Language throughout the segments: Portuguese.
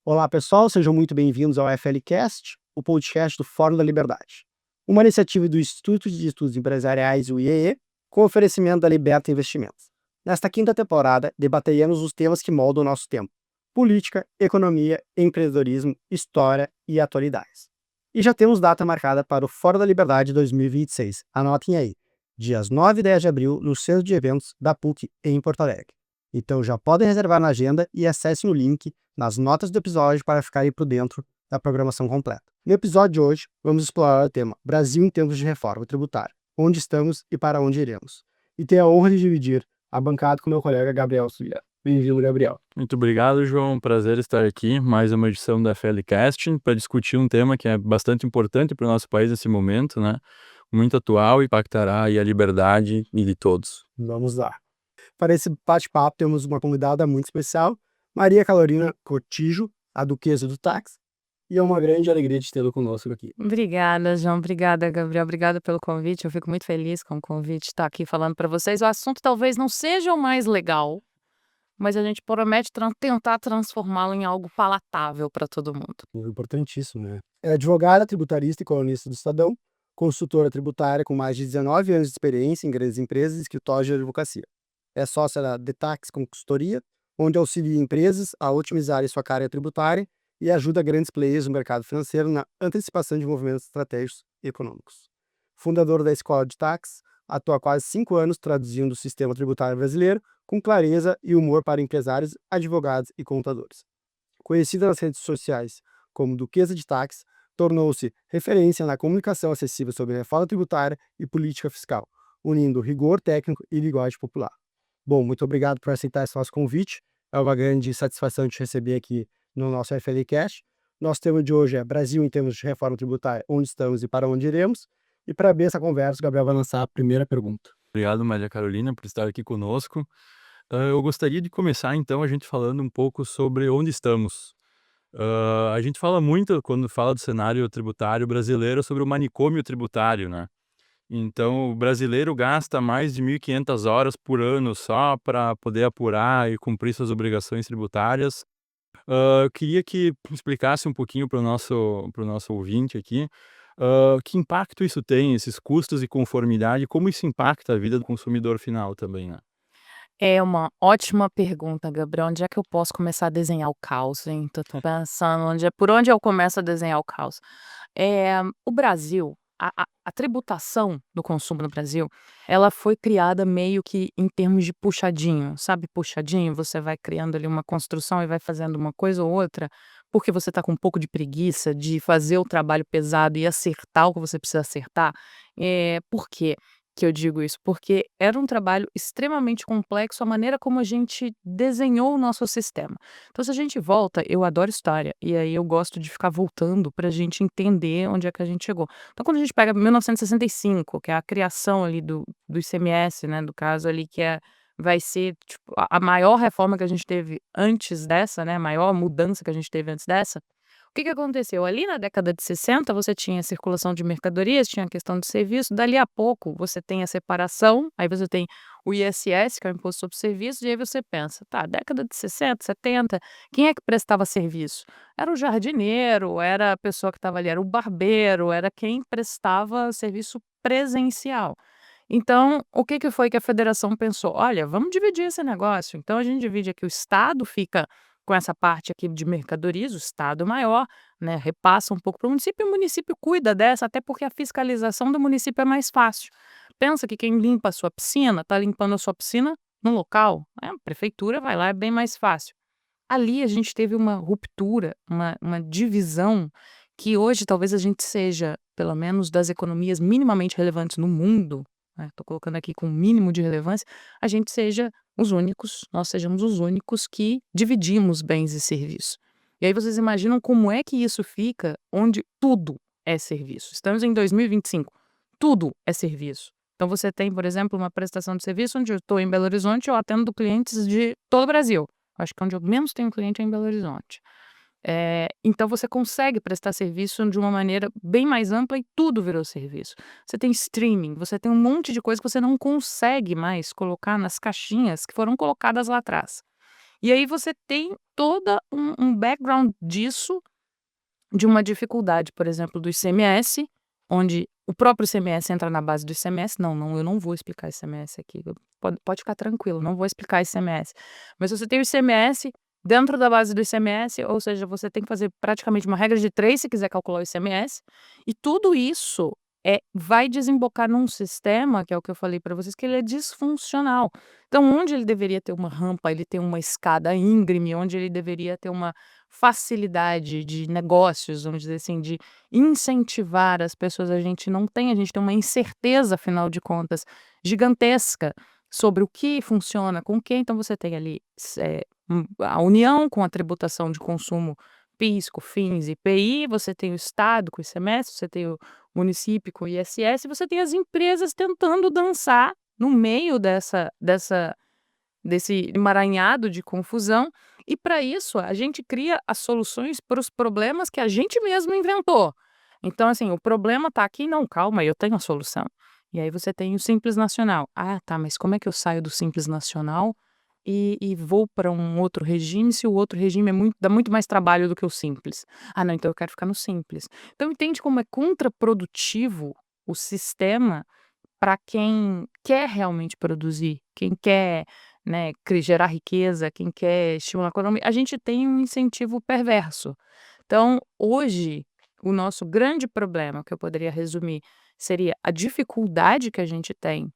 Olá, pessoal, sejam muito bem-vindos ao FLCast, o podcast do Fórum da Liberdade, uma iniciativa do Instituto de Estudos Empresariais, o IEE, com oferecimento da Liberta Investimentos. Nesta quinta temporada, debateremos os temas que moldam o nosso tempo: política, economia, empreendedorismo, história e atualidades. E já temos data marcada para o Fórum da Liberdade 2026. Anotem aí, dias 9 e 10 de abril, no Centro de Eventos da PUC em Porto Alegre. Então já podem reservar na agenda e acessem o link nas notas do episódio para ficarem por dentro da programação completa. No episódio de hoje, vamos explorar o tema Brasil em tempos de reforma tributária, onde estamos e para onde iremos. E tenho a honra de dividir a bancada com meu colega Gabriel Suia. Bem-vindo, Gabriel. Muito obrigado, João. Prazer estar aqui. Mais uma edição da FLCast para discutir um tema que é bastante importante para o nosso país nesse momento, né? Muito atual e impactará aí a liberdade de todos. Vamos lá. Para esse bate-papo, temos uma convidada muito especial, Maria Carolina Cortijo, a Duquesa do Táxi, e é uma grande alegria de tê-la conosco aqui. Obrigada, João. Obrigada, Gabriel. Obrigada pelo convite. Eu fico muito feliz com o convite, estar aqui falando para vocês. O assunto talvez não seja o mais legal, mas a gente promete tentar transformá-lo em algo palatável para todo mundo. Importantíssimo, né? É advogada, tributarista e colunista do Estadão, consultora tributária com mais de 19 anos de experiência em grandes empresas e escritórios de advocacia. É sócia da Detax Consultoria, onde auxilia empresas a otimizarem sua carga tributária e ajuda grandes players no mercado financeiro na antecipação de movimentos estratégicos e econômicos. Fundador da Escola de Tax, atua há quase 5 anos traduzindo o sistema tributário brasileiro com clareza e humor para empresários, advogados e contadores. Conhecida nas redes sociais como Duquesa de Táxi, tornou-se referência na comunicação acessível sobre reforma tributária e política fiscal, unindo rigor técnico e linguagem popular. Bom, muito obrigado por aceitar esse nosso convite. É uma grande satisfação te receber aqui no nosso FLCast. Nosso tema de hoje é Brasil em termos de reforma tributária, onde estamos e para onde iremos. E para abrir essa conversa, o Gabriel vai lançar a primeira pergunta. Obrigado, Maria Carolina, por estar aqui conosco. Eu gostaria de começar, então, a gente falando um pouco sobre onde estamos. A gente fala muito, quando fala do cenário tributário brasileiro, sobre o manicômio tributário, né? Então, o brasileiro gasta mais de 1.500 horas por ano só para poder apurar e cumprir suas obrigações tributárias. Eu queria que explicasse um pouquinho para o nosso ouvinte aqui, que impacto isso tem, esses custos e conformidade, como isso impacta a vida do consumidor final também, né? É uma ótima pergunta, Gabriel. Onde é que eu posso começar a desenhar o caos, hein? Tô pensando por onde eu começo a desenhar o caos. O Brasil, a tributação do consumo no Brasil, ela foi criada meio que em termos de puxadinho, sabe puxadinho? Você vai criando ali uma construção e vai fazendo uma coisa ou outra, porque você está com um pouco de preguiça de fazer o trabalho pesado e acertar o que você precisa acertar. Por quê que eu digo isso? Porque era um trabalho extremamente complexo a maneira como a gente desenhou o nosso sistema. Então, se a gente volta, eu adoro história, e aí eu gosto de ficar voltando para a gente entender onde é que a gente chegou. Então, quando a gente pega 1965, que é a criação ali do ICMS, né, do caso ali, vai ser tipo, a maior reforma que a gente teve antes dessa, né, a maior mudança que a gente teve antes dessa. O que que aconteceu? Ali na década de 60, você tinha a circulação de mercadorias, tinha a questão de serviço, dali a pouco você tem a separação, aí você tem o ISS, que é o Imposto sobre Serviços, e aí você pensa, tá, década de 60, 70, quem é que prestava serviço? Era o jardineiro, era a pessoa que estava ali, era o barbeiro, era quem prestava serviço presencial. Então, o que que foi que a federação pensou? Olha, vamos dividir esse negócio. Então, a gente divide aqui, o Estado fica com essa parte aqui de mercadorias, o Estado maior, né, repassa um pouco para o município cuida dessa, até porque a fiscalização do município é mais fácil. Pensa que quem limpa a sua piscina, está limpando a sua piscina no local, né, a prefeitura vai lá, é bem mais fácil. Ali a gente teve uma ruptura, uma divisão, que hoje talvez a gente seja, pelo menos das economias minimamente relevantes no mundo, estou colocando aqui com o mínimo de relevância, a gente seja nós sejamos os únicos que dividimos bens e serviços. E aí vocês imaginam como é que isso fica onde tudo é serviço. Estamos em 2025, tudo é serviço. Então você tem, por exemplo, uma prestação de serviço onde eu estou em Belo Horizonte, eu atendo clientes de todo o Brasil. Acho que onde eu menos tenho cliente é em Belo Horizonte. Então você consegue prestar serviço de uma maneira bem mais ampla e tudo virou serviço. Você tem streaming, você tem um monte de coisa que você não consegue mais colocar nas caixinhas que foram colocadas lá atrás. E aí você tem toda um background disso, de uma dificuldade, por exemplo, do ICMS, onde o próprio ICMS entra na base do ICMS. Não, eu não vou explicar ICMS aqui, pode ficar tranquilo, não vou explicar ICMS. Mas você tem o ICMS dentro da base do ICMS, ou seja, você tem que fazer praticamente uma regra de 3 se quiser calcular o ICMS, e tudo isso vai desembocar num sistema, que é o que eu falei para vocês, que ele é disfuncional. Então, onde ele deveria ter uma rampa, ele tem uma escada íngreme, onde ele deveria ter uma facilidade de negócios, vamos dizer assim, de incentivar as pessoas, a gente não tem, a gente tem uma incerteza, afinal de contas, gigantesca sobre o que funciona com quem. Então você tem ali a União com a tributação de consumo, PIS, COFINS, IPI, você tem o Estado com o ICMS, você tem o município com o ISS, você tem as empresas tentando dançar no meio desse emaranhado de confusão, e para isso a gente cria as soluções para os problemas que a gente mesmo inventou. Então, assim, o problema está aqui, não, calma, eu tenho a solução. E aí você tem o Simples Nacional. Ah, tá, mas como é que eu saio do Simples Nacional e vou para um outro regime, se o outro regime dá muito mais trabalho do que o Simples? Ah, não, então eu quero ficar no Simples. Então, entende como é contraprodutivo o sistema para quem quer realmente produzir, quem quer, né, gerar riqueza, quem quer estimular a economia. A gente tem um incentivo perverso. Então, hoje, o nosso grande problema, que eu poderia resumir, seria a dificuldade que a gente tem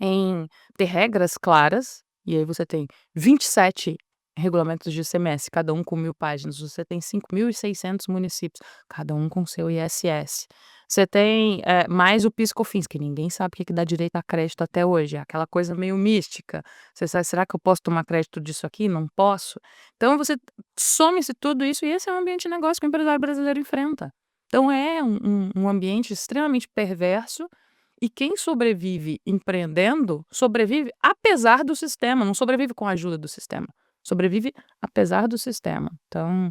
em ter regras claras, e aí você tem 27 regulamentos de ICMS, cada um com 1.000 páginas, você tem 5.600 municípios, cada um com seu ISS. Você tem mais o PIS/COFINS, que ninguém sabe o que dá direito a crédito até hoje, é aquela coisa meio mística. Você sabe, será que eu posso tomar crédito disso aqui? Não posso. Então você some-se tudo isso, e esse é o ambiente de negócio que o empresário brasileiro enfrenta. Então é um ambiente extremamente perverso, e quem sobrevive empreendendo, sobrevive apesar do sistema, não sobrevive com a ajuda do sistema. Sobrevive apesar do sistema. Então,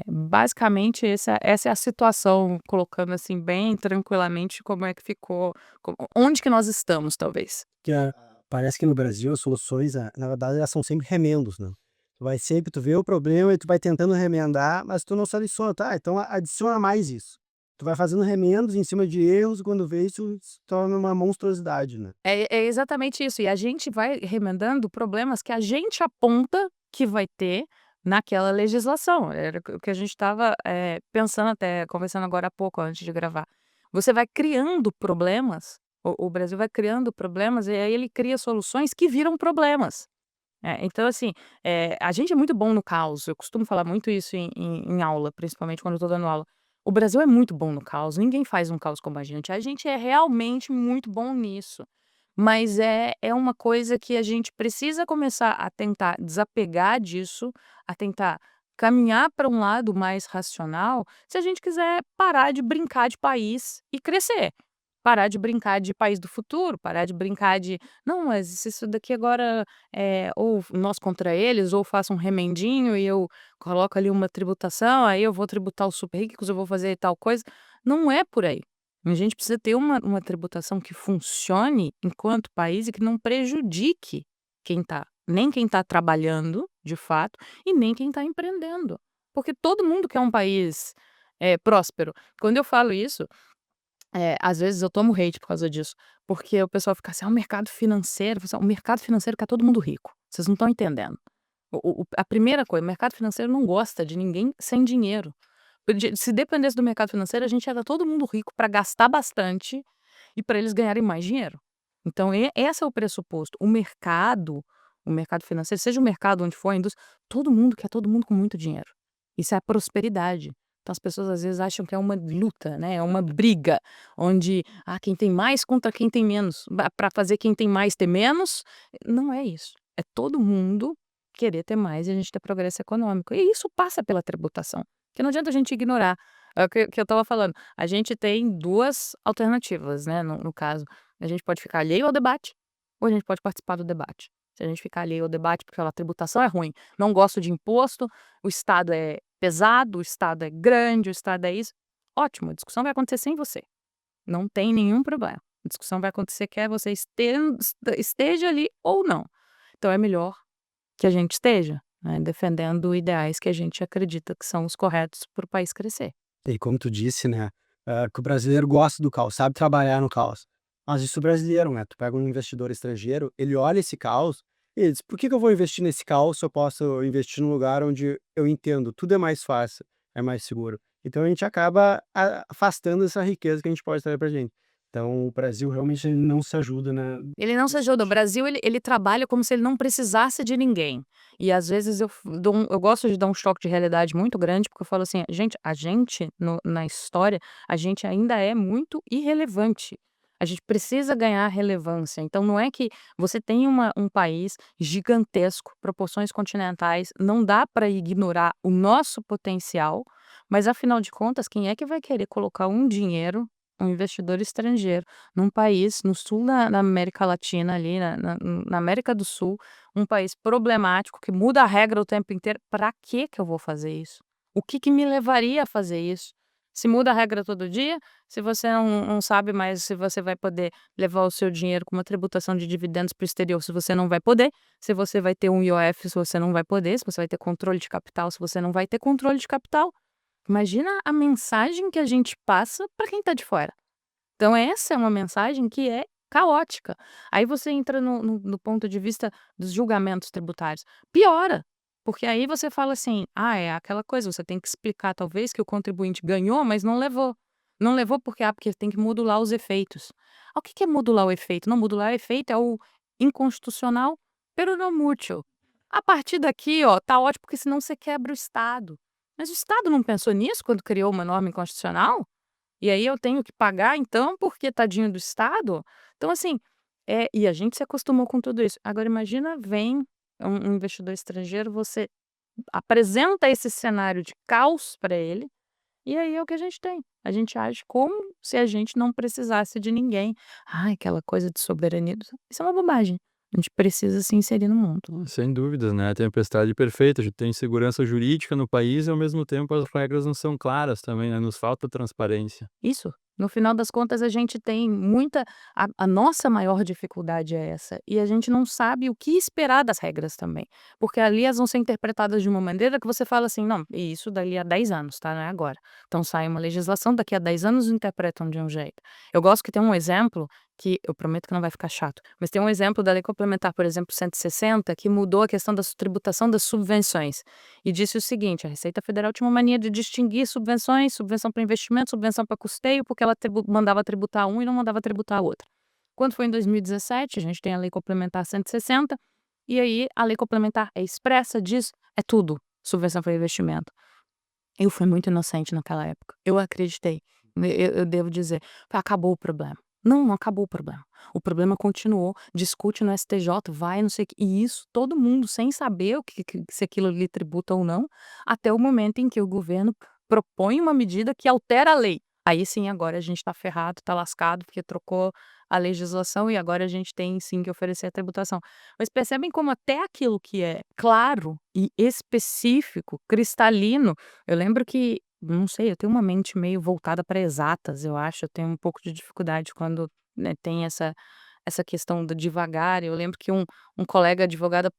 basicamente essa é a situação, colocando assim bem tranquilamente como é que ficou, onde que nós estamos, talvez. Parece que no Brasil as soluções, na verdade, elas são sempre remendos, né? Tu vê o problema e tu vai tentando remendar, mas tu não soluciona, tá? Então adiciona mais isso. Tu vai fazendo remendos em cima de erros, quando vê isso se torna uma monstruosidade, né? É exatamente isso. E a gente vai remendando problemas que a gente aponta que vai ter naquela legislação. Era o que a gente estava pensando, até conversando agora há pouco, antes de gravar. Você vai criando problemas, o Brasil vai criando problemas, e aí ele cria soluções que viram problemas. Então, assim, a gente é muito bom no caos. Eu costumo falar muito isso em aula, principalmente quando eu estou dando aula. O Brasil é muito bom no caos, ninguém faz um caos como a gente. A gente é realmente muito bom nisso. Mas é uma coisa que a gente precisa começar a tentar desapegar disso, a tentar caminhar para um lado mais racional, se a gente quiser parar de brincar de país e crescer. Parar de brincar de país do futuro, parar de brincar de: "Não, mas se isso daqui agora ou nós contra eles, ou faço um remendinho e eu coloco ali uma tributação, aí eu vou tributar os super ricos, eu vou fazer tal coisa". Não é por aí. A gente precisa ter uma tributação que funcione enquanto país e que não prejudique nem quem está trabalhando, de fato, e nem quem está empreendendo. Porque todo mundo quer um país, próspero. Quando eu falo isso, às vezes eu tomo hate por causa disso, porque o pessoal fica assim: "Ah, o mercado financeiro", eu falo assim: "O mercado financeiro quer todo mundo rico, vocês não estão entendendo". A primeira coisa, o mercado financeiro não gosta de ninguém sem dinheiro. Se dependesse do mercado financeiro, a gente era todo mundo rico para gastar bastante e para eles ganharem mais dinheiro. Então esse é o pressuposto. O mercado financeiro, seja o mercado onde for, a indústria, todo mundo quer todo mundo com muito dinheiro. Isso é a prosperidade. Então as pessoas às vezes acham que é uma luta, né, é uma briga, onde, quem tem mais contra quem tem menos, para fazer quem tem mais ter menos. Não é isso. É todo mundo querer ter mais e a gente ter progresso econômico. E isso passa pela tributação, que não adianta a gente ignorar. É o que eu estava falando, a gente tem 2 alternativas, né, no caso. A gente pode ficar alheio ao debate, ou a gente pode participar do debate. Se a gente ficar alheio ao debate porque a tributação é ruim, não gosto de imposto, o Estado é pesado, o Estado é grande, o Estado é isso, ótimo, a discussão vai acontecer sem você. Não tem nenhum problema. A discussão vai acontecer quer você esteja ali ou não. Então é melhor que a gente esteja, né, defendendo ideais que a gente acredita que são os corretos para o país crescer. E como tu disse, né, que o brasileiro gosta do caos, sabe trabalhar no caos. Mas isso o brasileiro, né, tu pega um investidor estrangeiro, ele olha esse caos e ele diz: "Por que que eu vou investir nesse caos se eu posso investir num lugar onde eu entendo, tudo é mais fácil, é mais seguro?". Então a gente acaba afastando essa riqueza que a gente pode trazer pra gente. Então o Brasil realmente ele não se ajuda, né, Ele não se nesse ajuda. O sentido. Brasil, ele trabalha como se ele não precisasse de ninguém. E às vezes eu gosto de dar um choque de realidade muito grande, porque eu falo assim: "Gente, a gente na história, a gente ainda é muito irrelevante. A gente precisa ganhar relevância". Então não é que você tem um país gigantesco, proporções continentais, não dá para ignorar o nosso potencial, mas afinal de contas, quem é que vai querer colocar um dinheiro, um investidor estrangeiro num país no sul da América Latina ali, na América do Sul, um país problemático que muda a regra o tempo inteiro, para que que eu vou fazer isso? O que que me levaria a fazer isso? Se muda a regra todo dia, se você não sabe mais se você vai poder levar o seu dinheiro com uma tributação de dividendos para o exterior, se você não vai poder, se você vai ter um IOF, se você não vai poder, se você vai ter controle de capital, se você não vai ter controle de capital. Imagina a mensagem que a gente passa para quem está de fora. Então essa é uma mensagem que é caótica. Aí você entra no ponto de vista dos julgamentos tributários. Piora, porque aí você fala assim: "Ah, é aquela coisa, você tem que explicar talvez que o contribuinte ganhou, mas não levou". Não levou porque tem que modular os efeitos. O que que é modular o efeito? Não, modular o efeito é o inconstitucional pero não mútil. A partir daqui, ó, tá ótimo, porque senão você quebra o Estado. Mas o Estado não pensou nisso quando criou uma norma inconstitucional? E aí eu tenho que pagar então, porque tadinho do Estado? Então assim, e a gente se acostumou com tudo isso. Agora imagina vem um investidor estrangeiro, você apresenta esse cenário de caos para ele, e aí é o que a gente tem. A gente age como se a gente não precisasse de ninguém. Ai, aquela coisa de soberania, isso é uma bobagem. A gente precisa se inserir no mundo. Sem dúvidas, né, a tempestade perfeita, a gente tem insegurança jurídica no país e ao mesmo tempo as regras não são claras também, né, nos falta transparência. Isso. No final das contas, a gente tem muita a nossa maior dificuldade é essa, e a gente não sabe o que esperar das regras também, porque ali elas vão ser interpretadas de uma maneira que você fala assim: "Não, e isso dali a 10 anos, tá, não é agora". Então sai uma legislação, daqui a 10 anos interpretam de um jeito. Eu gosto que tem um exemplo, que eu prometo que não vai ficar chato, mas tem um exemplo da Lei Complementar, por exemplo, 160, que mudou a questão da tributação das subvenções. E disse o seguinte: a Receita Federal tinha uma mania de distinguir subvenções, subvenção para investimento, subvenção para custeio, porque ela mandava tributar um e não mandava tributar outro. Quando foi em 2017, a gente tem a Lei Complementar 160, e aí a Lei Complementar é expressa, diz, é tudo, subvenção para investimento. Eu fui muito inocente naquela época. Eu acreditei. Eu devo dizer, acabou o problema. Não, não acabou o problema. O problema continuou, discute no STJ, vai, não sei o quê. E isso, todo mundo, sem saber se aquilo lhe tributa ou não, até o momento em que o governo propõe uma medida que altera a lei. Aí sim, agora a gente está ferrado, está lascado, porque trocou a legislação e agora a gente tem sim que oferecer a tributação. Mas percebem como até aquilo que é claro e específico, cristalino, eu lembro que, não sei, eu tenho uma mente meio voltada para exatas, eu acho, eu tenho um pouco de dificuldade quando, né, tem essa questão do devagar. Eu lembro que um colega advogado: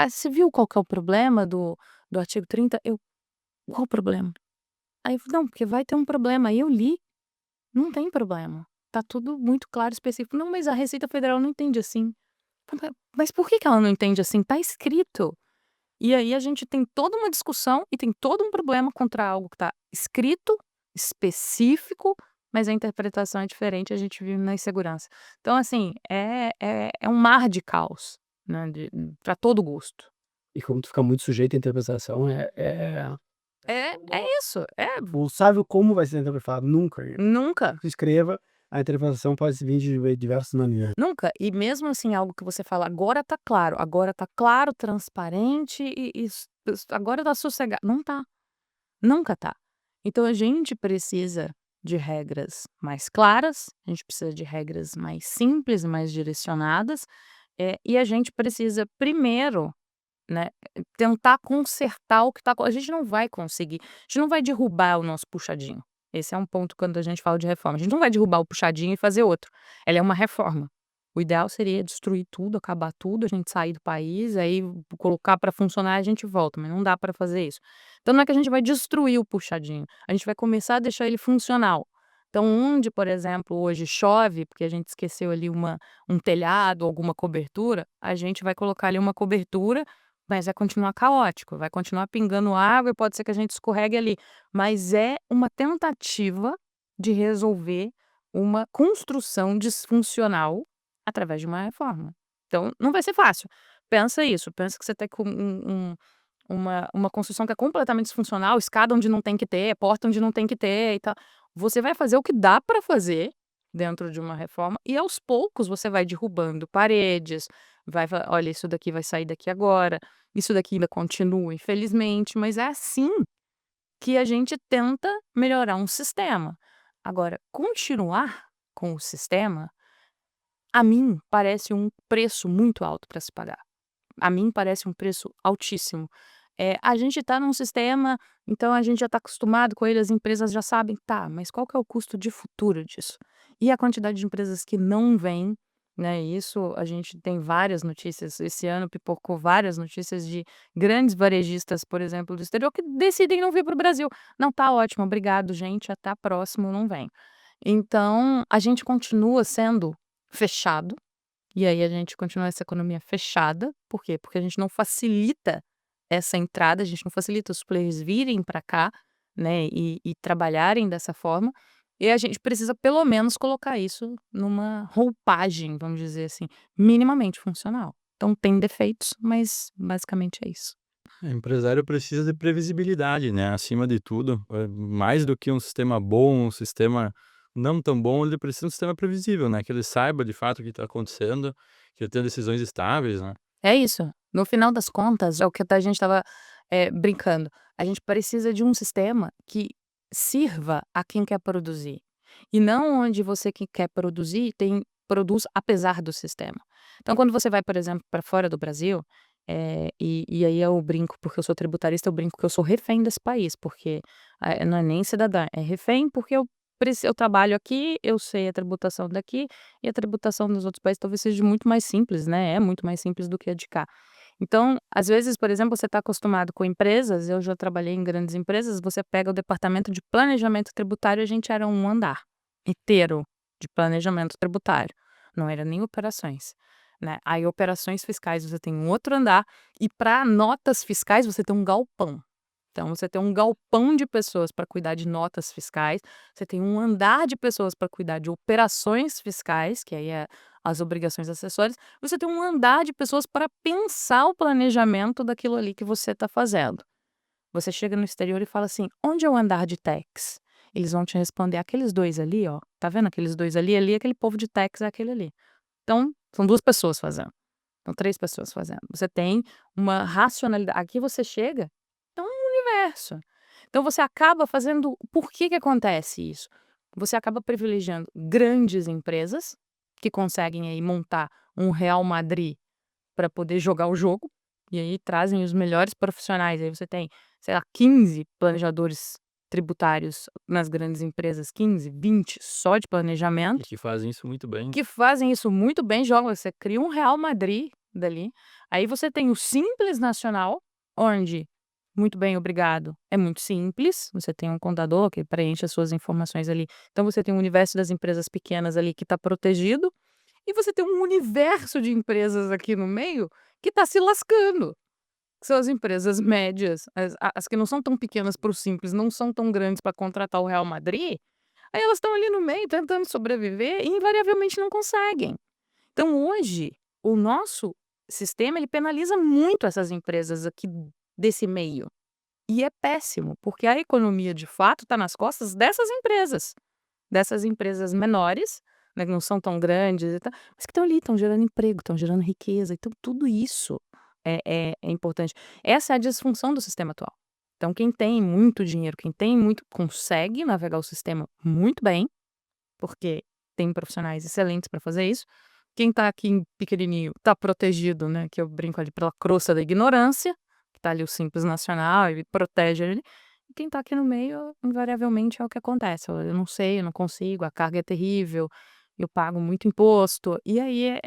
você viu qual que é o problema do artigo 30? Eu: "Qual o problema?". Aí eu falei: "Não, porque vai ter um problema". Aí eu li, não tem problema, tá tudo muito claro, específico. "Não, mas a Receita Federal não entende assim". Mas por que que ela não entende assim? Tá escrito. E aí a gente tem toda uma discussão e tem todo um problema contra algo que está escrito, específico, mas a interpretação é diferente, a gente vive na insegurança. Então, assim, é um mar de caos, né, para todo gosto. E como tu fica muito sujeito à interpretação, É isso, não sabe como vai ser interpretado, nunca. nunca, Tu escreva, a interpretação pode vir de diversas maneiras. nunca. E mesmo assim, algo que você fala: agora tá claro, transparente agora tá sossegado", não tá. Nunca tá. Então a gente precisa de regras mais claras, a gente precisa de regras mais simples, mais direcionadas, e a gente precisa primeiro, né, tentar consertar o que tá a gente não vai conseguir, a gente não vai derrubar o nosso puxadinho. Esse é um ponto quando a gente fala de reforma, a gente não vai derrubar o puxadinho e fazer outro, ela é uma reforma. O ideal seria destruir tudo, acabar tudo, a gente sair do país, aí colocar para funcionar, a gente volta, mas não dá para fazer isso. Então não é que a gente vai destruir o puxadinho, a gente vai começar a deixar ele funcional. Então onde, por exemplo, hoje chove, porque a gente esqueceu ali um telhado, alguma cobertura, a gente vai colocar ali uma cobertura, mas vai continuar caótico, vai continuar pingando água e pode ser que a gente escorregue ali. Mas é uma tentativa de resolver uma construção disfuncional através de uma reforma. Então, não vai ser fácil. Pensa isso, pensa que você tem com uma construção que é completamente disfuncional, escada onde não tem que ter, porta onde não tem que ter e tal. Você vai fazer o que dá para fazer dentro de uma reforma e aos poucos você vai derrubando paredes, olha, isso daqui vai sair daqui agora, isso daqui ainda continua, infelizmente, mas é assim que a gente tenta melhorar um sistema. Agora, continuar com o sistema a mim parece um preço muito alto para se pagar. A mim parece um preço altíssimo. A gente está num sistema, então a gente já está acostumado com ele, as empresas já sabem, tá, mas qual que é o custo de futuro disso? E a quantidade de empresas que não vêm, né? Isso a gente tem várias notícias. Esse ano pipocou várias notícias de grandes varejistas, por exemplo, do exterior, que decidem não vir para o Brasil. Não, tá ótimo, obrigado, gente, até a próxima, não vem. Então, a gente continua sendo fechado, e aí a gente continua essa economia fechada. Por quê? Porque a gente não facilita essa entrada, a gente não facilita os players virem para cá, né, e trabalharem dessa forma. E a gente precisa pelo menos colocar isso numa roupagem, vamos dizer assim, minimamente funcional. Então tem defeitos, mas basicamente é isso. O empresário precisa de previsibilidade, né, acima de tudo, mais do que um sistema bom, um sistema não tão bom, ele precisa de um sistema previsível, né, que ele saiba de fato o que está acontecendo, que ele tenha decisões estáveis, né. É isso. No final das contas, é o que a gente estava brincando. A gente precisa de um sistema que sirva a quem quer produzir. E não onde você que quer produzir produz apesar do sistema. Então, quando você vai, por exemplo, para fora do Brasil, e aí eu brinco, porque eu sou tributarista, eu brinco que eu sou refém desse país, porque não é nem cidadã, é refém porque eu trabalho aqui, eu sei a tributação daqui, e a tributação dos outros países talvez seja muito mais simples, né? É muito mais simples do que a de cá. Então, às vezes, por exemplo, você está acostumado com empresas, eu já trabalhei em grandes empresas, você pega o departamento de planejamento tributário, a gente era um andar inteiro de planejamento tributário, não era nem operações, né? Aí, operações fiscais, você tem um outro andar, e para notas fiscais, você tem um galpão. Então, você tem um galpão de pessoas para cuidar de notas fiscais, você tem um andar de pessoas para cuidar de operações fiscais, que aí é as obrigações acessórias, você tem um andar de pessoas para pensar o planejamento daquilo ali que você está fazendo. Você chega no exterior e fala assim: onde é o andar de tax? Eles vão te responder: aqueles dois ali, ó. Tá vendo aqueles dois ali? Ali, aquele povo de tax é aquele ali. Então, são duas pessoas fazendo. São três pessoas fazendo. Você tem uma racionalidade. Aqui você chega, é um universo. Então você acaba fazendo. Por que acontece isso? Você acaba privilegiando grandes empresas que conseguem aí montar um Real Madrid para poder jogar o jogo, e aí trazem os melhores profissionais. Aí você tem, sei lá, 15 planejadores tributários nas grandes empresas, 15, 20 só de E planejamento, que fazem isso muito bem. que fazem isso muito bem, jogam, você cria um Real Madrid dali. Aí você tem o Simples Nacional, onde, muito bem, obrigado, é muito simples, você tem um contador que preenche as suas informações ali. Então você tem um universo das empresas pequenas ali que está protegido, e você tem um universo de empresas aqui no meio que está se lascando. Que são as empresas médias, as que não são tão pequenas para o Simples, não são tão grandes para contratar o Real Madrid, aí elas estão ali no meio tentando sobreviver e invariavelmente não conseguem. Então hoje, o nosso sistema, ele penaliza muito essas empresas aqui desse meio. E é péssimo, porque a economia de fato está nas costas dessas empresas menores, né, que não são tão grandes e tal, mas que estão ali, estão gerando emprego, estão gerando riqueza. Então tudo isso é importante. Essa é a disfunção do sistema atual. Então quem tem muito dinheiro, quem tem muito, consegue navegar o sistema muito bem, porque tem profissionais excelentes para fazer isso. Quem está aqui em pequenininho está protegido, né, que eu brinco ali, pela crosta da ignorância, que está ali o Simples Nacional, ele protege ele. E quem está aqui no meio, invariavelmente, é o que acontece: "Eu não sei, eu não consigo, a carga é terrível", eu pago muito imposto. E aí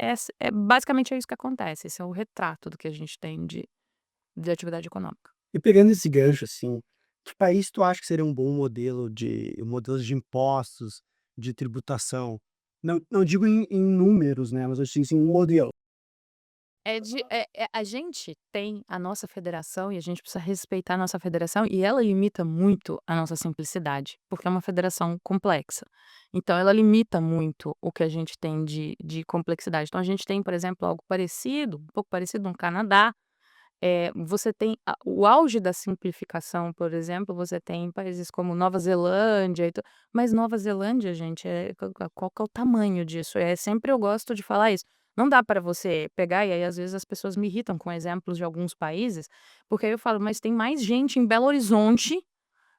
basicamente é isso que acontece. Esse é o retrato do que a gente tem de atividade econômica. E pegando esse gancho, assim, que país tu acha que seria um bom modelo de modelos de impostos, de tributação? Não digo em números, né, mas eu digo assim, um modelo. A gente tem a nossa federação e a gente precisa respeitar a nossa federação e ela limita muito a nossa simplicidade, porque é uma federação complexa. Então ela limita muito o que a gente tem de complexidade. Então a gente tem, por exemplo, algo parecido, um pouco parecido no Canadá. Você tem o auge da simplificação, por exemplo, você tem em países como Nova Zelândia mas Nova Zelândia, gente, qual que é o tamanho disso? Sempre eu gosto de falar isso. Não dá para você pegar e aí às vezes as pessoas me irritam com exemplos de alguns países, porque aí eu falo: "Mas tem mais gente em Belo Horizonte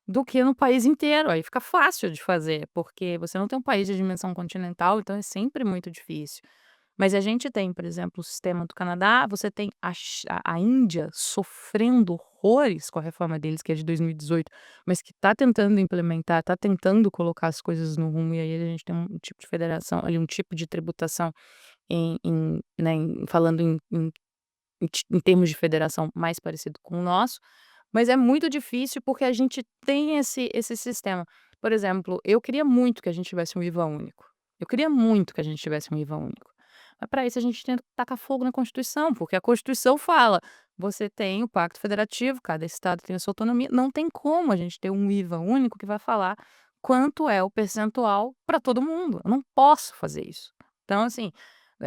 do que no país inteiro", aí fica fácil de fazer, porque você não tem um país de dimensão continental, então é sempre muito difícil. Mas a gente tem, por exemplo, o sistema do Canadá, você tem a Índia sofrendo horrores com a reforma deles, que é de 2018, mas que está tentando implementar, está tentando colocar as coisas no rumo, e aí a gente tem um tipo de federação ali, um tipo de tributação né, falando em termos de federação mais parecido com o nosso, mas é muito difícil porque a gente tem esse sistema. Por exemplo, eu queria muito que a gente tivesse um IVA único. Eu queria muito que a gente tivesse um IVA único. Mas para isso a gente tem que tacar fogo na Constituição, porque a Constituição fala: você tem o Pacto Federativo, cada estado tem a sua autonomia. Não tem como a gente ter um IVA único que vai falar quanto é o percentual para todo mundo. Eu não posso fazer isso. Então, assim,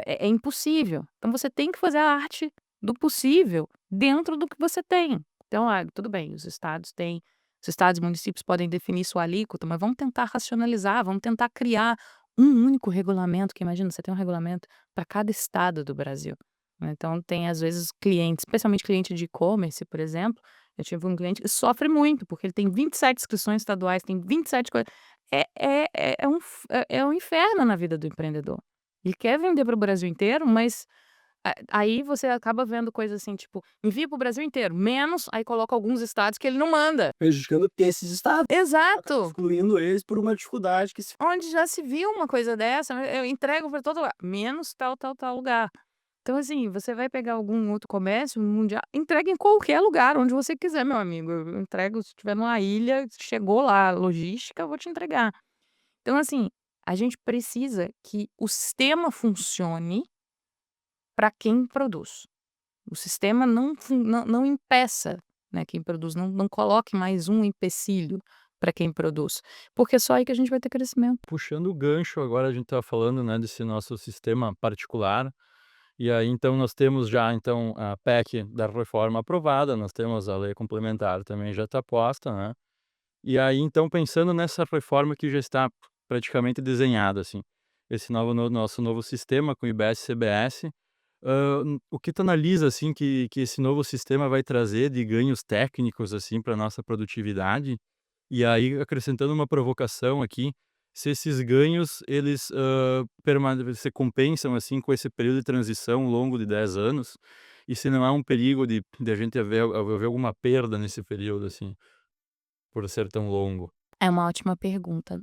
é impossível. Então você tem que fazer a arte do possível dentro do que você tem. Então, tudo bem, os estados e municípios podem definir sua alíquota, mas vamos tentar racionalizar, vamos tentar criar um único regulamento, que imagina, você tem um regulamento para cada estado do Brasil, né. Então tem, às vezes, clientes, especialmente cliente de e-commerce, por exemplo, eu tive um cliente que sofre muito, porque ele tem 27 inscrições estaduais, tem 27 coisas. É um inferno na vida do empreendedor. Ele quer vender para o Brasil inteiro, mas aí você acaba vendo coisas assim, tipo, envia para o Brasil inteiro, menos, aí coloca alguns estados que ele não manda. Prejudicando esses estados, Exato! excluindo eles por uma dificuldade que se Onde já se viu uma coisa dessa, eu entrego para todo lugar, menos tal, tal, tal lugar. Então, assim, você vai pegar algum outro comércio mundial, entrega em qualquer lugar, onde você quiser, meu amigo. Eu entrego, se estiver numa ilha, chegou lá, logística, eu vou te entregar. Então, assim, a gente precisa que o sistema funcione para quem produz. O sistema não impeça, né, quem produz, não coloque mais um empecilho para quem produz, porque é só aí que a gente vai ter crescimento. Puxando o gancho, agora a gente tá falando, né, desse nosso sistema particular, e aí então nós temos já então a PEC da reforma aprovada, nós temos a lei complementar também já está posta, né. E aí então pensando nessa reforma que já está praticamente desenhada, assim, esse nosso novo sistema com IBS e CBS, o que tu analisa, assim, que esse novo sistema vai trazer de ganhos técnicos, assim, para nossa produtividade? E aí, acrescentando uma provocação aqui, se esses ganhos eles, se compensam, assim, com esse período de transição longo de 10 anos, e se não há um perigo de a gente haver alguma perda nesse período, assim, por ser tão longo? É uma ótima pergunta.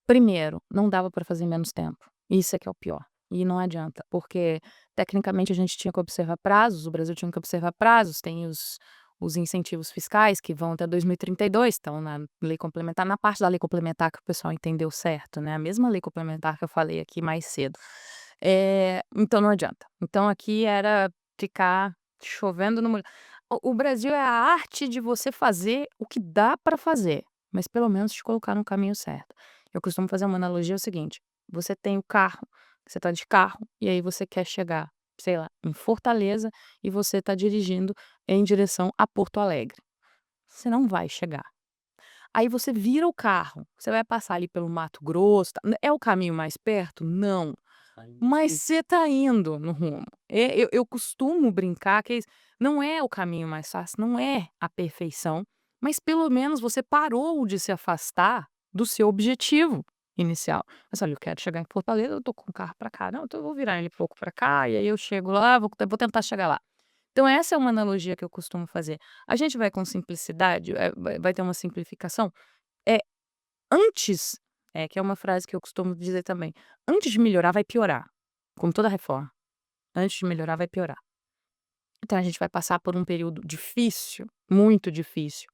Primeiro, não dava para fazer em menos tempo. Isso é que é o pior. E não adianta, porque tecnicamente a gente tinha que observar prazos, o Brasil tinha que observar prazos, tem os incentivos fiscais que vão até 2032, estão na lei complementar, na parte da lei complementar que o pessoal entendeu certo, né? A mesma lei complementar que eu falei aqui mais cedo. Então não adianta. Então aqui era ficar chovendo no molhado. O Brasil é a arte de você fazer o que dá para fazer, mas pelo menos te colocar no caminho certo. Eu costumo fazer uma analogia, é o seguinte: você tem o carro, você tá de carro, e aí você quer chegar, sei lá, em Fortaleza, e você tá dirigindo em direção a Porto Alegre. Você não vai chegar. Aí você vira o carro, você vai passar ali pelo Mato Grosso, é o caminho mais perto? Não. Mas você tá indo no rumo. Eu costumo brincar que não é o caminho mais fácil, não é a perfeição, mas pelo menos você parou de se afastar do seu objetivo inicial. Mas olha, eu quero chegar em Fortaleza, eu tô com o carro pra cá, não, então eu vou virar ele um pouco pra cá, e aí eu chego lá, vou tentar chegar lá. Então essa é uma analogia que eu costumo fazer. A gente vai com simplicidade, vai ter uma simplificação, é antes que é uma frase que eu costumo dizer também: "Antes de melhorar, vai piorar", como toda reforma. Antes de melhorar, vai piorar. Então a gente vai passar por um período difícil, muito difícil,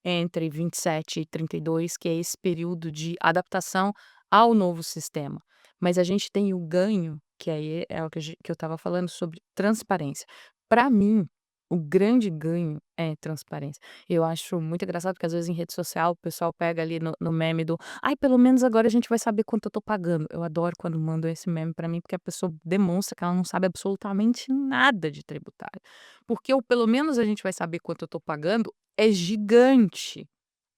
entre 27 e 32, que é esse período de adaptação ao novo sistema. Mas a gente tem o ganho, que aí é o que eu estava falando sobre transparência. Para mim, o grande ganho é transparência. Eu acho muito engraçado, porque às vezes em rede social o pessoal pega ali no meme do: "Ai, pelo menos agora a gente vai saber quanto eu tô pagando". Eu adoro quando mandam esse meme para mim, porque a pessoa demonstra que ela não sabe absolutamente nada de tributário. Porque o "pelo menos a gente vai saber quanto eu tô pagando" é gigante,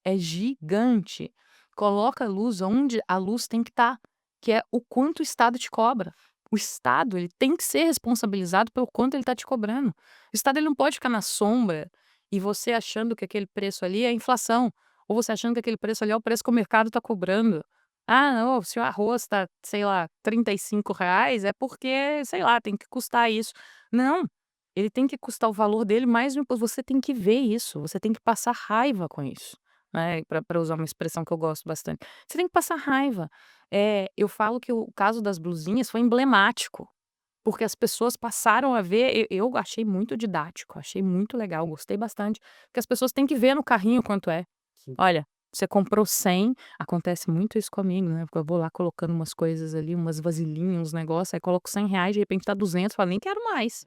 é gigante. Coloca a luz onde a luz tem que estar, que é o quanto o Estado te cobra. O Estado, ele tem que ser responsabilizado pelo quanto ele está te cobrando. O Estado, ele não pode ficar na sombra e você achando que aquele preço ali é inflação, ou você achando que aquele preço ali é o preço que o mercado está cobrando. "Ah, não, se o arroz está, sei lá, R$ 35, é porque, sei lá, tem que custar isso". Não, ele tem que custar o valor dele mais o imposto. Você tem que ver isso, você tem que passar raiva com isso, né, pra usar uma expressão que eu gosto bastante. Você tem que passar raiva. Eu falo que o caso das blusinhas foi emblemático, porque as pessoas passaram a ver. Eu achei muito didático, achei muito legal, gostei bastante, porque as pessoas têm que ver no carrinho quanto é. Sim. Olha, você comprou 100, acontece muito isso comigo, né, porque eu vou lá colocando umas coisas ali, umas vasilhinhas, uns negócios, aí coloco R$ 100, de repente tá 200, falo: "Nem quero mais".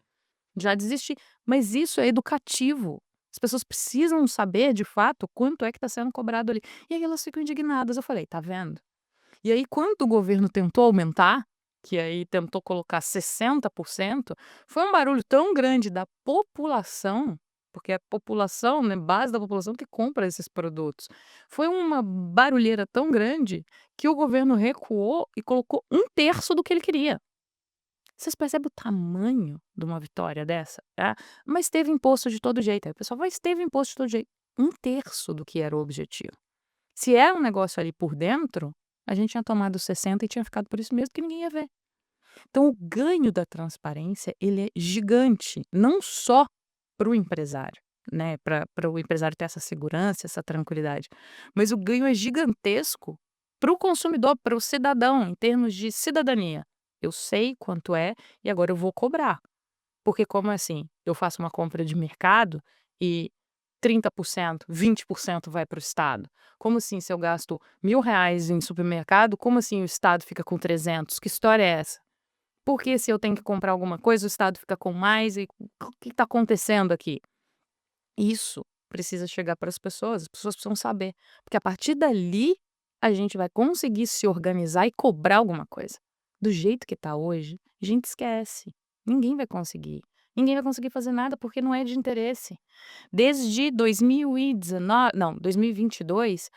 Já desisti. Mas isso é educativo. As pessoas precisam saber, de fato, quanto é que está sendo cobrado ali. E aí elas ficam indignadas. Eu falei: "Tá vendo?". E aí quando o governo tentou aumentar, que aí tentou colocar 60%, foi um barulho tão grande da população, porque é a população, né, base da população que compra esses produtos. Foi uma barulheira tão grande que o governo recuou e colocou um terço do que ele queria. Vocês percebem o tamanho de uma vitória dessa? Mas teve imposto de todo jeito. Aí o pessoal: "Mas teve imposto de todo jeito". Um terço do que era o objetivo. Se é um negócio ali por dentro, a gente tinha tomado 60 e tinha ficado por isso mesmo, que ninguém ia ver. Então o ganho da transparência, ele é gigante, não só para o empresário, né, para o empresário ter essa segurança, essa tranquilidade, mas o ganho é gigantesco para o consumidor, para o cidadão, em termos de cidadania. Eu sei quanto é e agora eu vou cobrar. Porque como assim? Eu faço uma compra de mercado e 30%, 20% vai para o Estado. Como assim, se eu gasto R$ 1.000 em supermercado, como assim o Estado fica com 300? Que história é essa? Porque se eu tenho que comprar alguma coisa, o Estado fica com mais e o que está acontecendo aqui? Isso precisa chegar para as pessoas precisam saber, porque a partir dali a gente vai conseguir se organizar e cobrar alguma coisa. Do jeito que está hoje, a gente esquece, ninguém vai conseguir. Ninguém vai conseguir fazer nada porque não é de interesse. Desde 2019, não, 2022,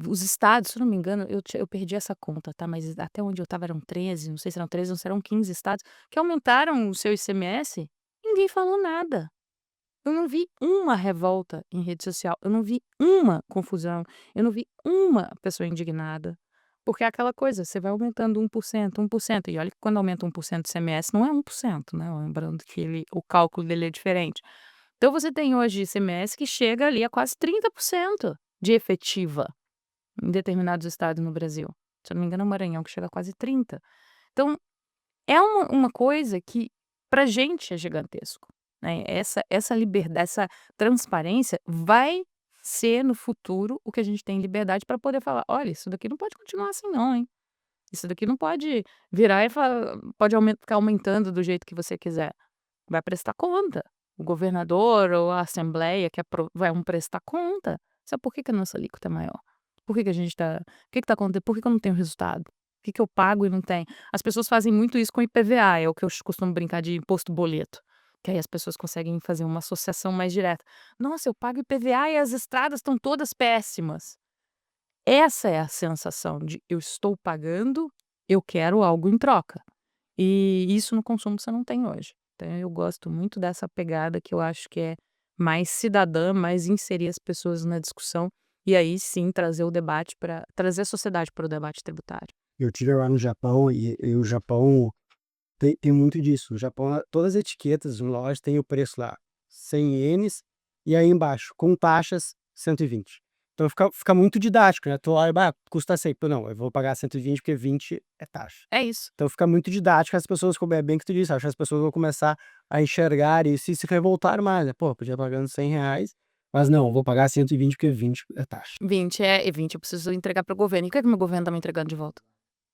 os estados, se eu não me engano, eu perdi essa conta, tá, mas até onde eu estava eram 13, não sei se eram 13 ou se eram 15 estados que aumentaram o seu ICMS, ninguém falou nada. Eu não vi uma revolta em rede social, eu não vi uma confusão, eu não vi uma pessoa indignada. Porque é aquela coisa, você vai aumentando 1%, e olha que quando aumenta 1% do ICMS não é 1%, né, lembrando que o cálculo dele é diferente. Então você tem hoje ICMS que chega ali a quase 30% de efetiva em determinados estados no Brasil. Se eu não me engano é o Maranhão que chega a quase 30. Então é uma coisa que pra gente é gigantesco, né, essa liberdade, essa transparência vai ser no futuro o que a gente tem liberdade para poder falar: "Olha, isso daqui não pode continuar assim não, hein. Isso daqui não pode virar e pode ficar aumentando do jeito que você quiser". Vai prestar conta. O governador ou a assembleia vão prestar conta. Sabe por que que a nossa alíquota é maior? Por que que a gente tá o que que tá acontecendo? Por que que eu não tenho resultado? Por que que eu pago e não tenho? As pessoas fazem muito isso com o IPVA, é o que eu costumo brincar de imposto boleto, que aí as pessoas conseguem fazer uma associação mais direta. "Nossa, eu pago IPVA e as estradas estão todas péssimas". Essa é a sensação de: "Eu estou pagando, eu quero algo em troca". E isso no consumo você não tem hoje. Então eu gosto muito dessa pegada que eu acho que é mais cidadã, mais inserir as pessoas na discussão, e aí sim trazer o debate para trazer a sociedade para o debate tributário. Eu tive lá no Japão e o Japão tem muito disso. O Japão, todas as etiquetas em loja tem o preço lá, 100 ienes, e aí embaixo, com taxas, 120. Então fica muito didático, né? Tu olha, custa 100. Não, eu vou pagar 120 porque 20 é taxa. É isso. Então fica muito didático, as pessoas, como é bem que tu disse, acho que as pessoas vão começar a enxergar isso e se revoltar mais, né? Pô, podia pagando R$100, mas não, vou pagar 120 porque 20 é taxa. 20 eu preciso entregar para o governo. E o que é que o meu governo está me entregando de volta?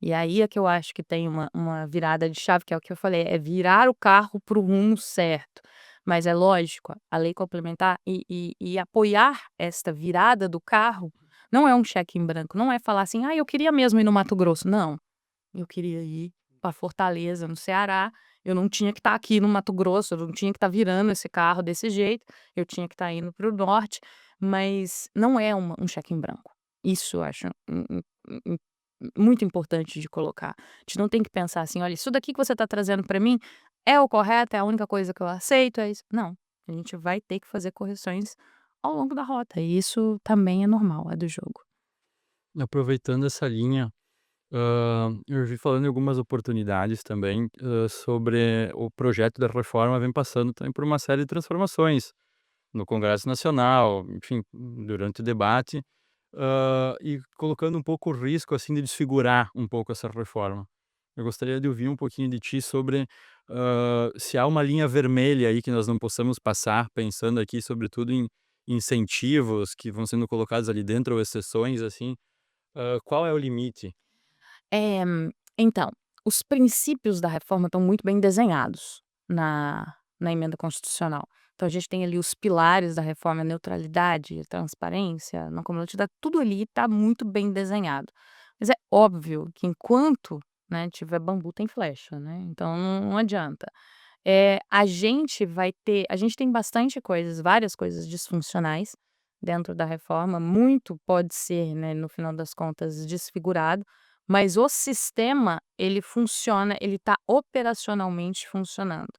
E aí é que eu acho que tem uma virada de chave, que é o que eu falei, é virar o carro para o rumo certo. Mas é lógico, a lei complementar e apoiar esta virada do carro não é um cheque em branco, não é falar assim, eu queria mesmo ir no Mato Grosso. Não, eu queria ir para Fortaleza, no Ceará. Eu não tinha que estar aqui no Mato Grosso, eu não tinha que estar virando esse carro desse jeito, eu tinha que estar indo para o norte, mas não é um cheque em branco. Isso eu acho muito importante de colocar. A gente não tem que pensar assim: olha, isso daqui que você está trazendo para mim é o correto, é a única coisa que eu aceito, é isso. Não, a gente vai ter que fazer correções ao longo da rota, e isso também é normal, é do jogo. Aproveitando essa linha, eu vi falando em algumas oportunidades também, sobre o projeto da reforma vem passando também por uma série de transformações no Congresso Nacional, enfim, durante o debate, e colocando um pouco o risco, assim, de desfigurar um pouco essa reforma. Eu gostaria de ouvir um pouquinho de ti sobre, se há uma linha vermelha aí que nós não possamos passar, pensando aqui sobretudo em incentivos que vão sendo colocados ali dentro ou exceções, assim, qual é o limite? Eh, então, os princípios da reforma estão muito bem desenhados na emenda constitucional. Então a gente tem ali os pilares da reforma, a neutralidade, a transparência, não cumulatividade, tudo ali está muito bem desenhado. Mas é óbvio que enquanto, né, tiver bambu tem flecha, né, então não adianta. A gente tem bastante coisas, várias coisas disfuncionais dentro da reforma, muito pode ser, né, no final das contas, desfigurado, mas o sistema, ele funciona, ele está operacionalmente funcionando.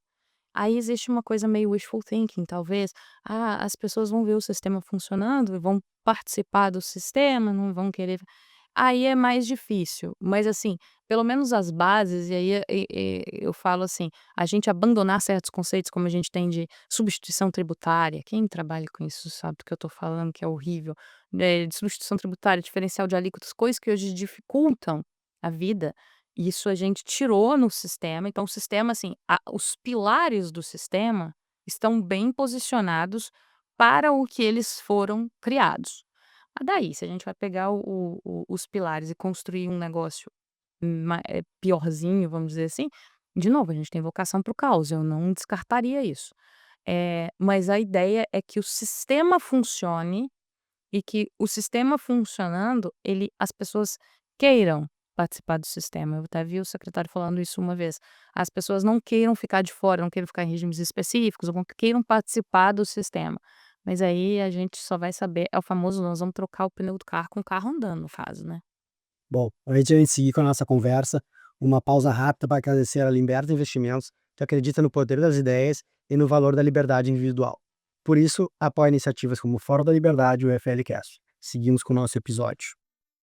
Aí existe uma coisa meio wishful thinking, talvez. As pessoas vão ver o sistema funcionando, vão participar do sistema, não vão querer. Aí é mais difícil, mas assim, pelo menos as bases, e aí eu falo assim, a gente abandonar certos conceitos, como a gente tem de substituição tributária, quem trabalha com isso sabe do que eu estou falando, que é horrível, de substituição tributária, diferencial de alíquotas, coisas que hoje dificultam a vida. Isso a gente tirou no sistema, então o sistema, assim, os pilares do sistema estão bem posicionados para o que eles foram criados. Daí, se a gente vai pegar os pilares e construir um negócio piorzinho, vamos dizer assim, de novo, a gente tem vocação para o caos, eu não descartaria isso. Mas a ideia é que o sistema funcione e que o sistema funcionando, as pessoas queiram participar do sistema. Eu até vi o secretário falando isso uma vez. As pessoas não queiram ficar de fora, não queiram ficar em regimes específicos, ou queiram participar do sistema. Mas aí a gente só vai saber, é o famoso, nós vamos trocar o pneu do carro com o carro andando, no caso, né? Bom, antes de a gente seguir com a nossa conversa, uma pausa rápida para agradecer a Limberta Investimentos, que acredita no poder das ideias e no valor da liberdade individual. Por isso, apoia iniciativas como o Fórum da Liberdade e o FLCast. Seguimos com o nosso episódio.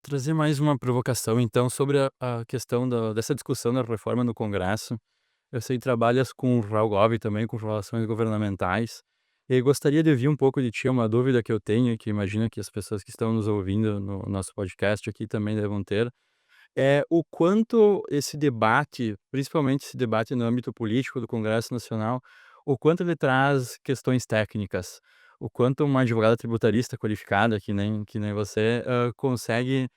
Trazer mais uma provocação, então, sobre a questão dessa discussão da reforma no Congresso. Eu sei que trabalhas com o Ralgov também, com relações governamentais, e gostaria de ouvir um pouco de ti, uma dúvida que eu tenho, e que imagino que as pessoas que estão nos ouvindo no nosso podcast aqui também devam ter, é o quanto esse debate, principalmente esse debate no âmbito político do Congresso Nacional, o quanto ele traz questões técnicas, o quanto uma advogada tributarista qualificada, que nem você, consegue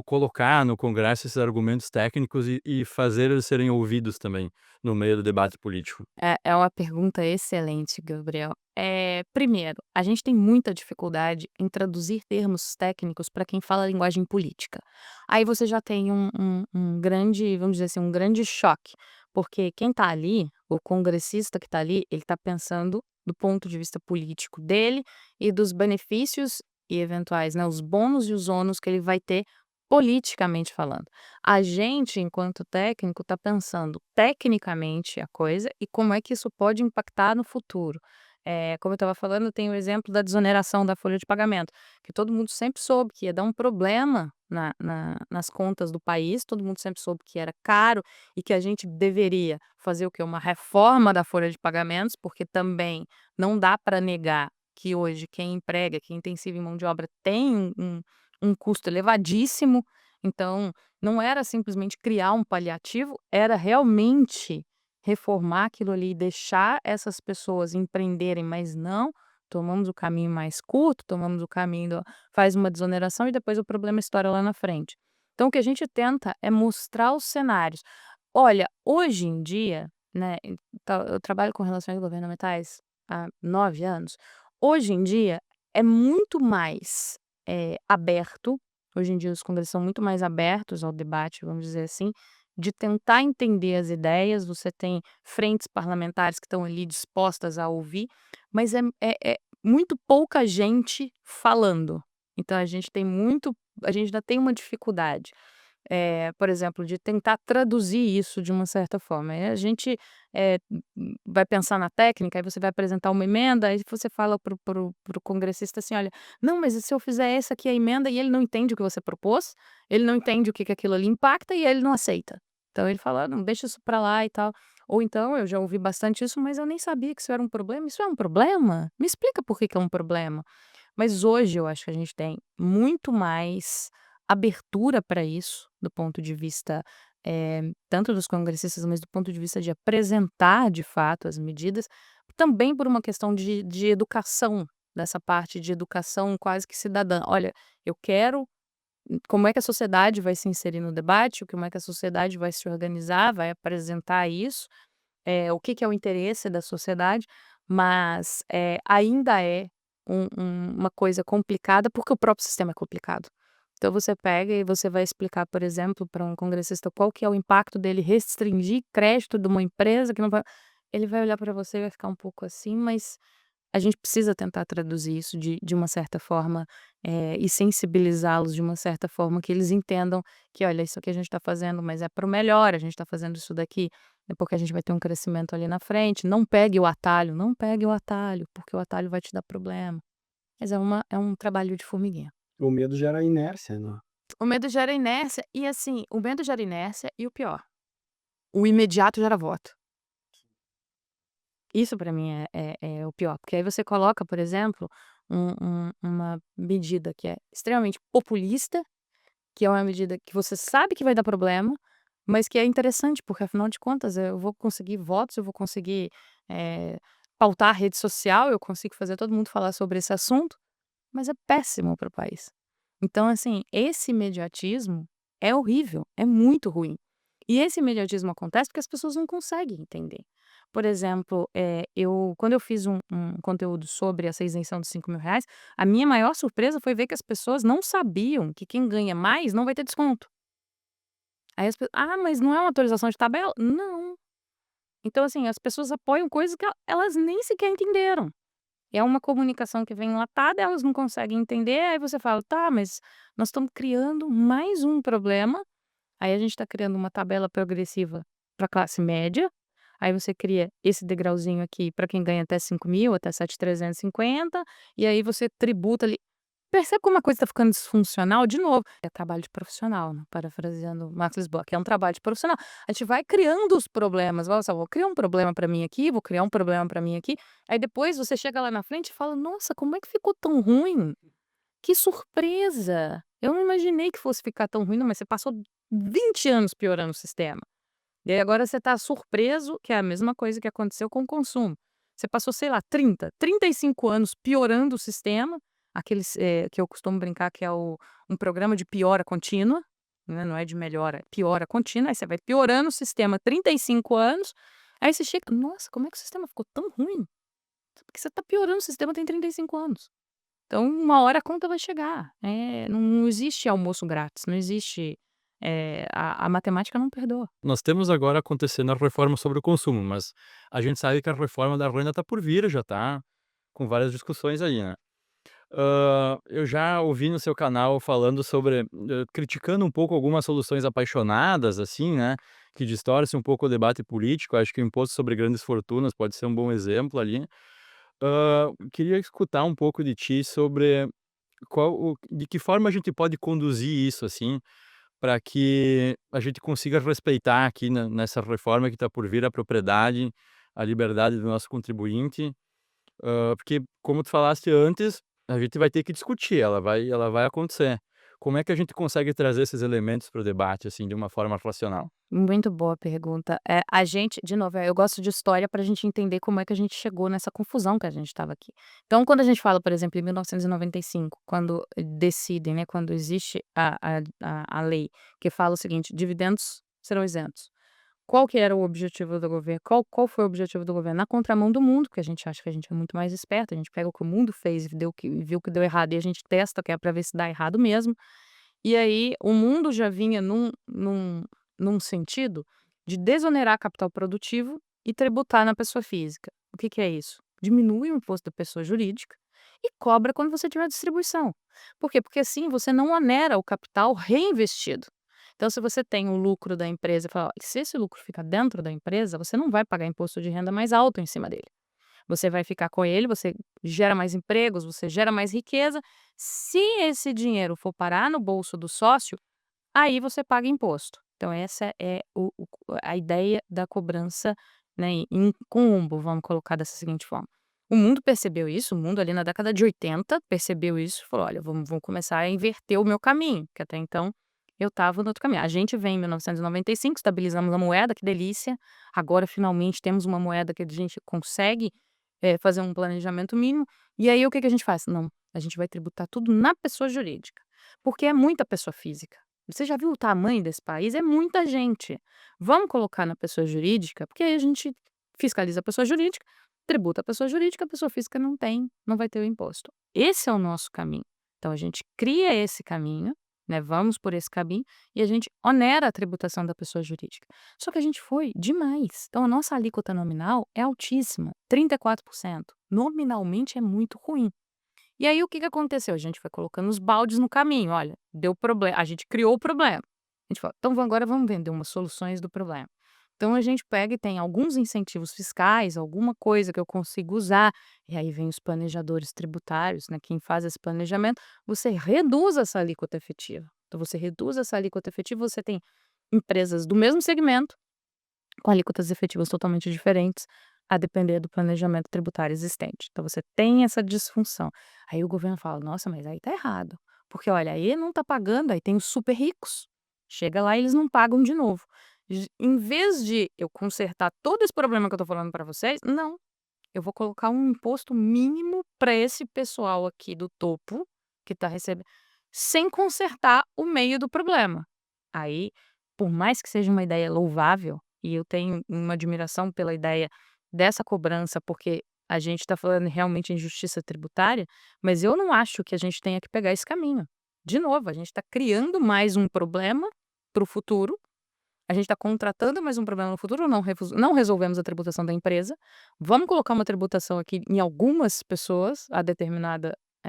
colocar no Congresso esses argumentos técnicos e fazer eles serem ouvidos também, no meio do debate político. É uma pergunta excelente, Gabriel. Primeiro, a gente tem muita dificuldade em traduzir termos técnicos para quem fala linguagem política. Aí você já tem um grande, vamos dizer assim, um grande choque, porque quem está ali, o congressista que está ali, ele está pensando do ponto de vista político dele e dos benefícios e eventuais, né, os bônus e os ônus que ele vai ter politicamente falando. A gente, enquanto técnico, está pensando tecnicamente a coisa e como é que isso pode impactar no futuro. Como eu estava falando, tem o exemplo da desoneração da folha de pagamento, que todo mundo sempre soube que ia dar um problema nas contas do país, todo mundo sempre soube que era caro e que a gente deveria fazer o quê? Uma reforma da folha de pagamentos, porque também não dá para negar que hoje quem emprega, quem é intensivo em mão de obra tem um custo elevadíssimo, então não era simplesmente criar um paliativo, era realmente reformar aquilo ali e deixar essas pessoas empreenderem, mas não, tomamos o caminho mais curto, tomamos o caminho faz uma desoneração e depois o problema estoura lá na frente. Então o que a gente tenta é mostrar os cenários. Olha, hoje em dia, né, eu trabalho com relações governamentais há 9 anos. Hoje em dia é muito mais, aberto, hoje em dia os congressos são muito mais abertos ao debate, vamos dizer assim, de tentar entender as ideias, você tem frentes parlamentares que estão ali dispostas a ouvir, mas é muito pouca gente falando. Então a gente ainda tem uma dificuldade, por exemplo, de tentar traduzir isso de uma certa forma. Aí a gente, vai pensar na técnica, aí você vai apresentar uma emenda, aí você fala para o congressista assim: "Olha, não, mas e se eu fizer essa aqui a emenda e ele não entende o que você propôs, ele não entende o que que aquilo ali impacta e ele não aceita". Então ele fala: "Ah, não, deixa isso para lá e tal". Ou então, eu já ouvi bastante isso: "Mas eu nem sabia que isso era um problema". "Isso é um problema? Me explica por que que é um problema". Mas hoje eu acho que a gente tem muito mais abertura para isso, do ponto de vista, tanto dos congressistas, mas do ponto de vista de apresentar de fato as medidas, também por uma questão de educação, dessa parte de educação quase que cidadã. Olha, eu quero como é que a sociedade vai se inserir no debate, como é que a sociedade vai se organizar, vai apresentar isso, o que que é o interesse da sociedade, mas, ainda é uma coisa complicada, porque o próprio sistema é complicado. Então você pega e você vai explicar, por exemplo, para um congressista qual que é o impacto dele restringir crédito de uma empresa que não vai ele vai olhar para você e vai ficar um pouco assim, mas a gente precisa tentar traduzir isso de uma certa forma, e sensibilizá-los de uma certa forma que eles entendam que: "Olha, isso aqui a gente está fazendo, mas é para o melhor, a gente está fazendo isso daqui, é porque a gente vai ter um crescimento ali na frente, não pegue o atalho, não pegue o atalho, porque o atalho vai te dar problema". Mas é um trabalho de formiguinha. O medo gera inércia, né? O medo gera inércia e, assim, o medo gera inércia e o pior, o imediato gera voto. Isso para mim é o pior, porque aí você coloca, por exemplo, uma medida que é extremamente populista, que é uma medida que você sabe que vai dar problema, mas que é interessante, porque afinal de contas eu vou conseguir votos, eu vou conseguir, eh, pautar a rede social, eu consigo fazer todo mundo falar sobre esse assunto, mas é péssimo para o país. Então, assim, esse imediatismo é horrível, é muito ruim. E esse imediatismo acontece porque as pessoas não conseguem entender. Por exemplo, quando eu fiz um conteúdo sobre essa isenção dos R$ 5.000, a minha maior surpresa foi ver que as pessoas não sabiam que quem ganha mais não vai ter desconto. Aí "Ah, mas não é uma atualização de tabela?". Não. Então, assim, as pessoas apoiam coisas que elas nem sequer entenderam. É uma comunicação que vem enlatada, elas não conseguem entender, aí você fala: "Tá, mas nós estamos criando mais um problema". Aí a gente está criando uma tabela progressiva para classe média, aí você cria esse degrauzinho aqui para quem ganha até 5.000, até 7.350, e aí você tributa ali. Percebe como a coisa está ficando disfuncional? De novo, é trabalho de profissional, né, parafraseando Max Lisboa, que é um trabalho de profissional. A gente vai criando os problemas, olha só, vou criar um problema para mim aqui, vou criar um problema para mim aqui, aí depois você chega lá na frente e fala: "Nossa, como é que ficou tão ruim? Que surpresa! Eu não imaginei que fosse ficar tão ruim", não, mas você passou 20 anos piorando o sistema. E aí agora você está surpreso, que é a mesma coisa que aconteceu com o consumo. Você passou, sei lá, 35 anos piorando o sistema, aqueles, que eu costumo brincar que é um programa de piora contínua, né, não é de melhora, é piora contínua, aí você vai piorando o sistema 35 anos, aí você chega: "Nossa, como é que o sistema ficou tão ruim?". Porque você está piorando o sistema tem 35 anos. Então, uma hora a conta vai chegar. Não existe almoço grátis, não existe, a matemática não perdoa. Nós temos agora acontecendo a reforma sobre o consumo, mas a gente sabe que a reforma da renda está por vir, já está com várias discussões aí, né. Eu já ouvi no seu canal falando sobre criticando um pouco algumas soluções apaixonadas, assim, né, que distorcem um pouco o debate político, acho que o imposto sobre grandes fortunas pode ser um bom exemplo ali. Queria escutar um pouco de ti sobre de que forma a gente pode conduzir isso, assim, para que a gente consiga respeitar aqui nessa reforma que está por vir a propriedade, a liberdade do nosso contribuinte, Porque como tu falaste antes, a gente vai ter que discutir, ela vai acontecer. Como é que a gente consegue trazer esses elementos para o debate, assim, de uma forma racional? Muito boa pergunta. A gente, de novo, eu gosto de história para a gente entender como é que a gente chegou nessa confusão que a gente estava aqui. Então, quando a gente fala, por exemplo, em 1995, quando decidem, né, quando existe a lei que fala o seguinte: dividendos serão isentos. Qual que era o objetivo do governo? Qual foi o objetivo do governo? Na contramão do mundo, que a gente acha que a gente é muito mais esperto, a gente pega o que o mundo fez e viu que deu errado e a gente testa, que é para ver se dá errado mesmo. E aí o mundo já vinha num sentido de desonerar capital produtivo e tributar na pessoa física. O que que é isso? Diminui o imposto da pessoa jurídica e cobra quando você tiver distribuição. Por quê? Porque assim você não onera o capital reinvestido. Então, se você tem o lucro da empresa e fala: "Olha, se esse lucro fica dentro da empresa, você não vai pagar imposto de renda mais alto em cima dele. Você vai ficar com ele, você gera mais empregos, você gera mais riqueza. Se esse dinheiro for parar no bolso do sócio, aí você paga imposto". Então essa é a ideia da cobrança, né, em combo, vamos colocar dessa seguinte forma. O mundo percebeu isso, o mundo ali na década de 80 percebeu isso e falou: "Olha, vamos começar a inverter o meu caminho", que até então eu estava no outro caminho. A gente vem em 1995, estabilizamos a moeda, que delícia. Agora finalmente temos uma moeda que a gente consegue, fazer um planejamento mínimo. E aí o que que a gente faz? Não, a gente vai tributar tudo na pessoa jurídica, porque é muita pessoa física. Você já viu o tamanho desse país? É muita gente. Vamos colocar na pessoa jurídica, porque aí a gente fiscaliza a pessoa jurídica, tributa a pessoa física não vai ter o imposto. Esse é o nosso caminho. Então a gente cria esse caminho, né? Vamos por esse caminho e a gente onera a tributação da pessoa jurídica. Só que a gente foi demais. Então a nossa alíquota nominal é altíssima, 34%. Nominalmente é muito ruim. E aí o que que aconteceu? A gente foi colocando os baldes no caminho, olha, deu problema, a gente criou o problema. A gente falou: "Então agora vamos vender umas soluções do problema". Então a gente pega e tem alguns incentivos fiscais, alguma coisa que eu consigo usar, e aí vem os planejadores tributários, né, quem faz esse planejamento, você reduz essa alíquota efetiva. Então você reduz essa alíquota efetiva, você tem empresas do mesmo segmento com alíquotas efetivas totalmente diferentes, a depender do planejamento tributário existente. Então você tem essa disfunção. Aí o governo fala: "Nossa, mas aí tá errado, porque olha, aí não tá pagando, aí tem os super ricos. Chega lá e eles não pagam de novo". Em vez de eu consertar todo esse problema que eu tô falando para vocês, não, eu vou colocar um imposto mínimo para esse pessoal aqui do topo, que tá recebendo, sem consertar o meio do problema. Aí, por mais que seja uma ideia louvável, e eu tenho uma admiração pela ideia dessa cobrança, porque a gente está falando realmente em justiça tributária, mas eu não acho que a gente tenha que pegar esse caminho. De novo, a gente está criando mais um problema para o futuro, a gente está contratando mais um problema no futuro, não resolvemos a tributação da empresa, vamos colocar uma tributação aqui em algumas pessoas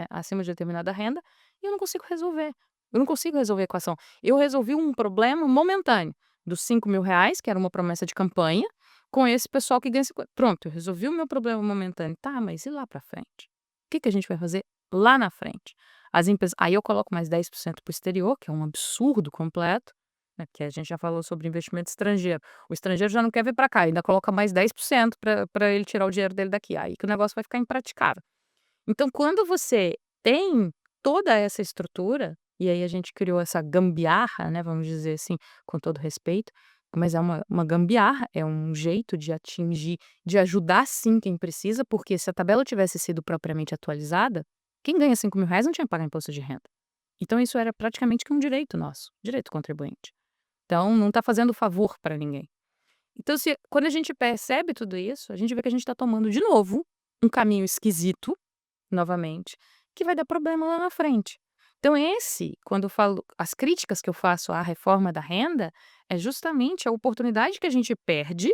acima de determinada renda, e eu não consigo resolver. Eu não consigo resolver a equação. Eu resolvi um problema momentâneo dos R$ 5.000, que era uma promessa de campanha, com esse pessoal que ganha 50. Pronto, eu resolvi o meu problema momentâneo. Tá, mas e lá para frente? O que que a gente vai fazer lá na frente? As empresas, aí eu coloco mais 10% para o exterior, que é um absurdo completo, né, que a gente já falou sobre investimento estrangeiro. O estrangeiro já não quer vir para cá, ainda coloca mais 10% para ele tirar o dinheiro dele daqui. Aí que o negócio vai ficar impraticável. Então, quando você tem toda essa estrutura, e aí a gente criou essa gambiarra, né, vamos dizer assim, com todo respeito, mas é uma gambiarra, é um jeito de atingir, de ajudar sim quem precisa, porque se a tabela tivesse sido propriamente atualizada, quem ganha R$ 5.000 não tinha que pagar imposto de renda. Então isso era praticamente que um direito nosso, direito do contribuinte. Então não está fazendo favor para ninguém. Então quando a gente percebe tudo isso, a gente vê que a gente está tomando de novo um caminho esquisito, novamente, que vai dar problema lá na frente. Então quando eu falo as críticas que eu faço à reforma da renda, é justamente a oportunidade que a gente perde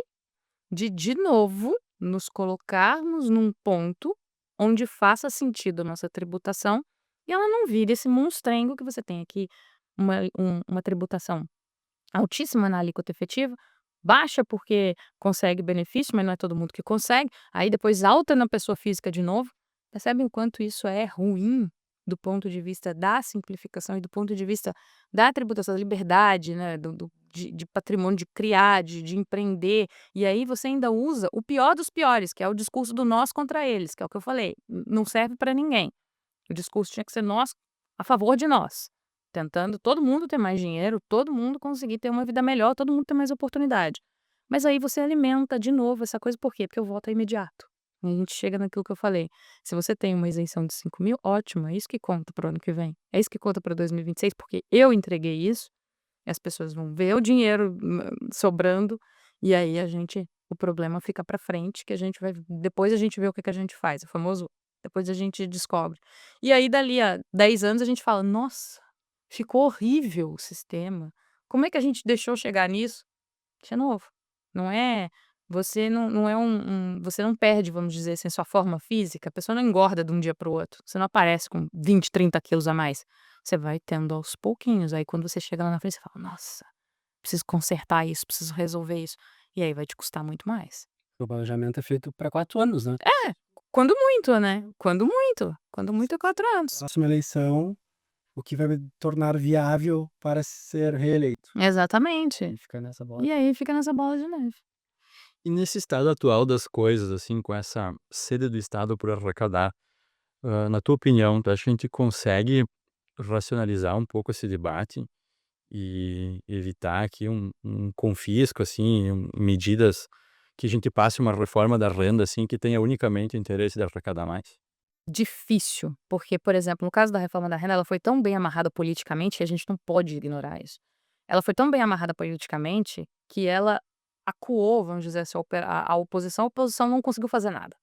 de novo, nos colocarmos num ponto onde faça sentido a nossa tributação e ela não vire esse monstrengo que você tem aqui, uma tributação altíssima na alíquota efetiva, baixa porque consegue benefício, mas não é todo mundo que consegue, aí depois alta na pessoa física de novo. Percebem o quanto isso é ruim do ponto de vista da simplificação e do ponto de vista da tributação, da liberdade, né, de patrimônio, de criar, de empreender, e aí você ainda usa o pior dos piores, que é o discurso do nós contra eles, que é o que eu falei, não serve para ninguém. O discurso tinha que ser nós a favor de nós, tentando todo mundo ter mais dinheiro, todo mundo conseguir ter uma vida melhor, todo mundo ter mais oportunidade. Mas aí você alimenta de novo essa coisa, por quê? Porque o voto é imediato. E a gente chega naquilo que eu falei. Se você tem uma isenção de 5 mil, ótimo, é isso que conta para o ano que vem. É isso que conta para 2026, porque eu entreguei isso, e as pessoas vão ver o dinheiro sobrando, e aí o problema fica para frente, que depois a gente vê o que que a gente faz, o famoso, depois a gente descobre. E aí dali a 10 anos a gente fala, nossa, ficou horrível o sistema. Como é que a gente deixou chegar nisso? De novo, não é você não é você não perde, vamos dizer assim, a sua forma física, a pessoa não engorda de um dia para o outro, você não aparece com 20, 30 quilos a mais, você vai tendo aos pouquinhos, aí quando você chega lá na frente você fala: "Nossa, preciso consertar isso, preciso resolver isso", e aí vai te custar muito mais. O planejamento é feito para 4 anos, né? Quando muito, né, quando muito é 4 anos. Próxima eleição, o que vai me tornar viável para ser reeleito. Exatamente. E fica nessa bola. E aí fica nessa bola de neve. E nesse estado atual das coisas, assim, com essa sede do Estado por arrecadar, na tua opinião, tu acha que a gente consegue racionalizar um pouco esse debate e evitar aqui um confisco, assim, medidas que a gente passe uma reforma da renda, assim, que tenha unicamente o interesse de arrecadar mais? Difícil, porque, por exemplo, no caso da reforma da renda, ela foi tão bem amarrada politicamente que a gente não pode ignorar isso. Ela foi tão bem amarrada politicamente que ela acuou, vamos dizer assim, a oposição não conseguiu fazer nada.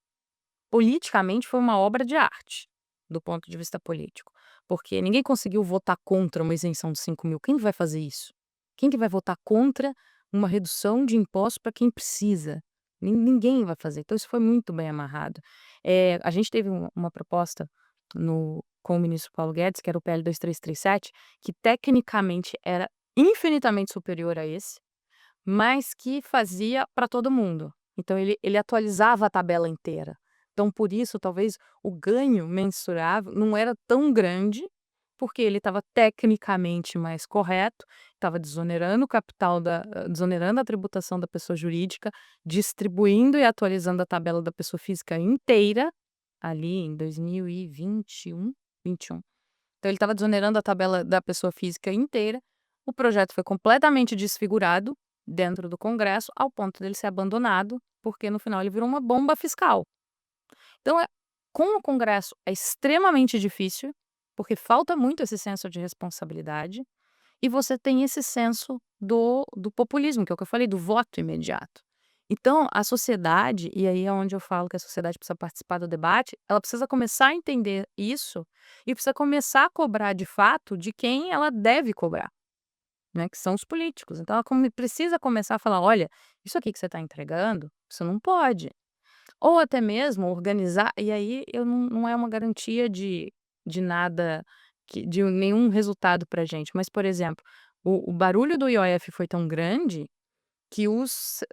Politicamente foi uma obra de arte, do ponto de vista político, porque ninguém conseguiu votar contra uma isenção de 5 mil. Quem vai fazer isso? Quem que vai votar contra uma redução de impostos para quem precisa? Ninguém vai fazer. Então isso foi muito bem amarrado. A gente teve uma proposta com o ministro Paulo Guedes, que era o PL 2337, que tecnicamente era infinitamente superior a esse, mas que fazia para todo mundo. Então ele atualizava a tabela inteira. Então por isso talvez o ganho mensurável não era tão grande, porque ele estava tecnicamente mais correto, estava desonerando o capital desonerando a tributação da pessoa jurídica, distribuindo e atualizando a tabela da pessoa física inteira, ali em 2021, 21. Então ele estava desonerando a tabela da pessoa física inteira. O projeto foi completamente desfigurado dentro do Congresso, ao ponto dele ser abandonado, porque no final ele virou uma bomba fiscal. Então, com o Congresso é extremamente difícil, porque falta muito esse senso de responsabilidade, e você tem esse senso do populismo, que é o que eu falei, do voto imediato. Então, a sociedade, e aí é onde eu falo que a sociedade precisa participar do debate, ela precisa começar a entender isso e precisa começar a cobrar de fato de quem ela deve cobrar, né, que são os políticos. Então, ela precisa começar a falar: olha, isso aqui que você está entregando, isso não pode. Ou até mesmo organizar, e aí não é uma garantia de nada, de nenhum resultado para gente. Mas, por exemplo, o barulho do IOF foi tão grande que os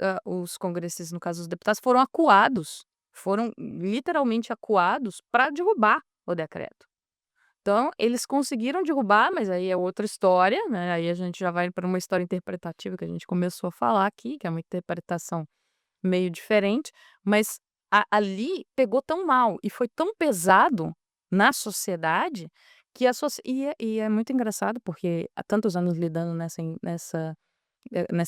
congressistas, no caso os deputados, foram literalmente acuados para derrubar o decreto. Então, eles conseguiram derrubar, mas aí é outra história, né? Aí a gente já vai para uma história interpretativa que a gente começou a falar aqui, que é uma interpretação meio diferente, mas ali pegou tão mal e foi tão pesado na sociedade que e é muito engraçado porque há tantos anos lidando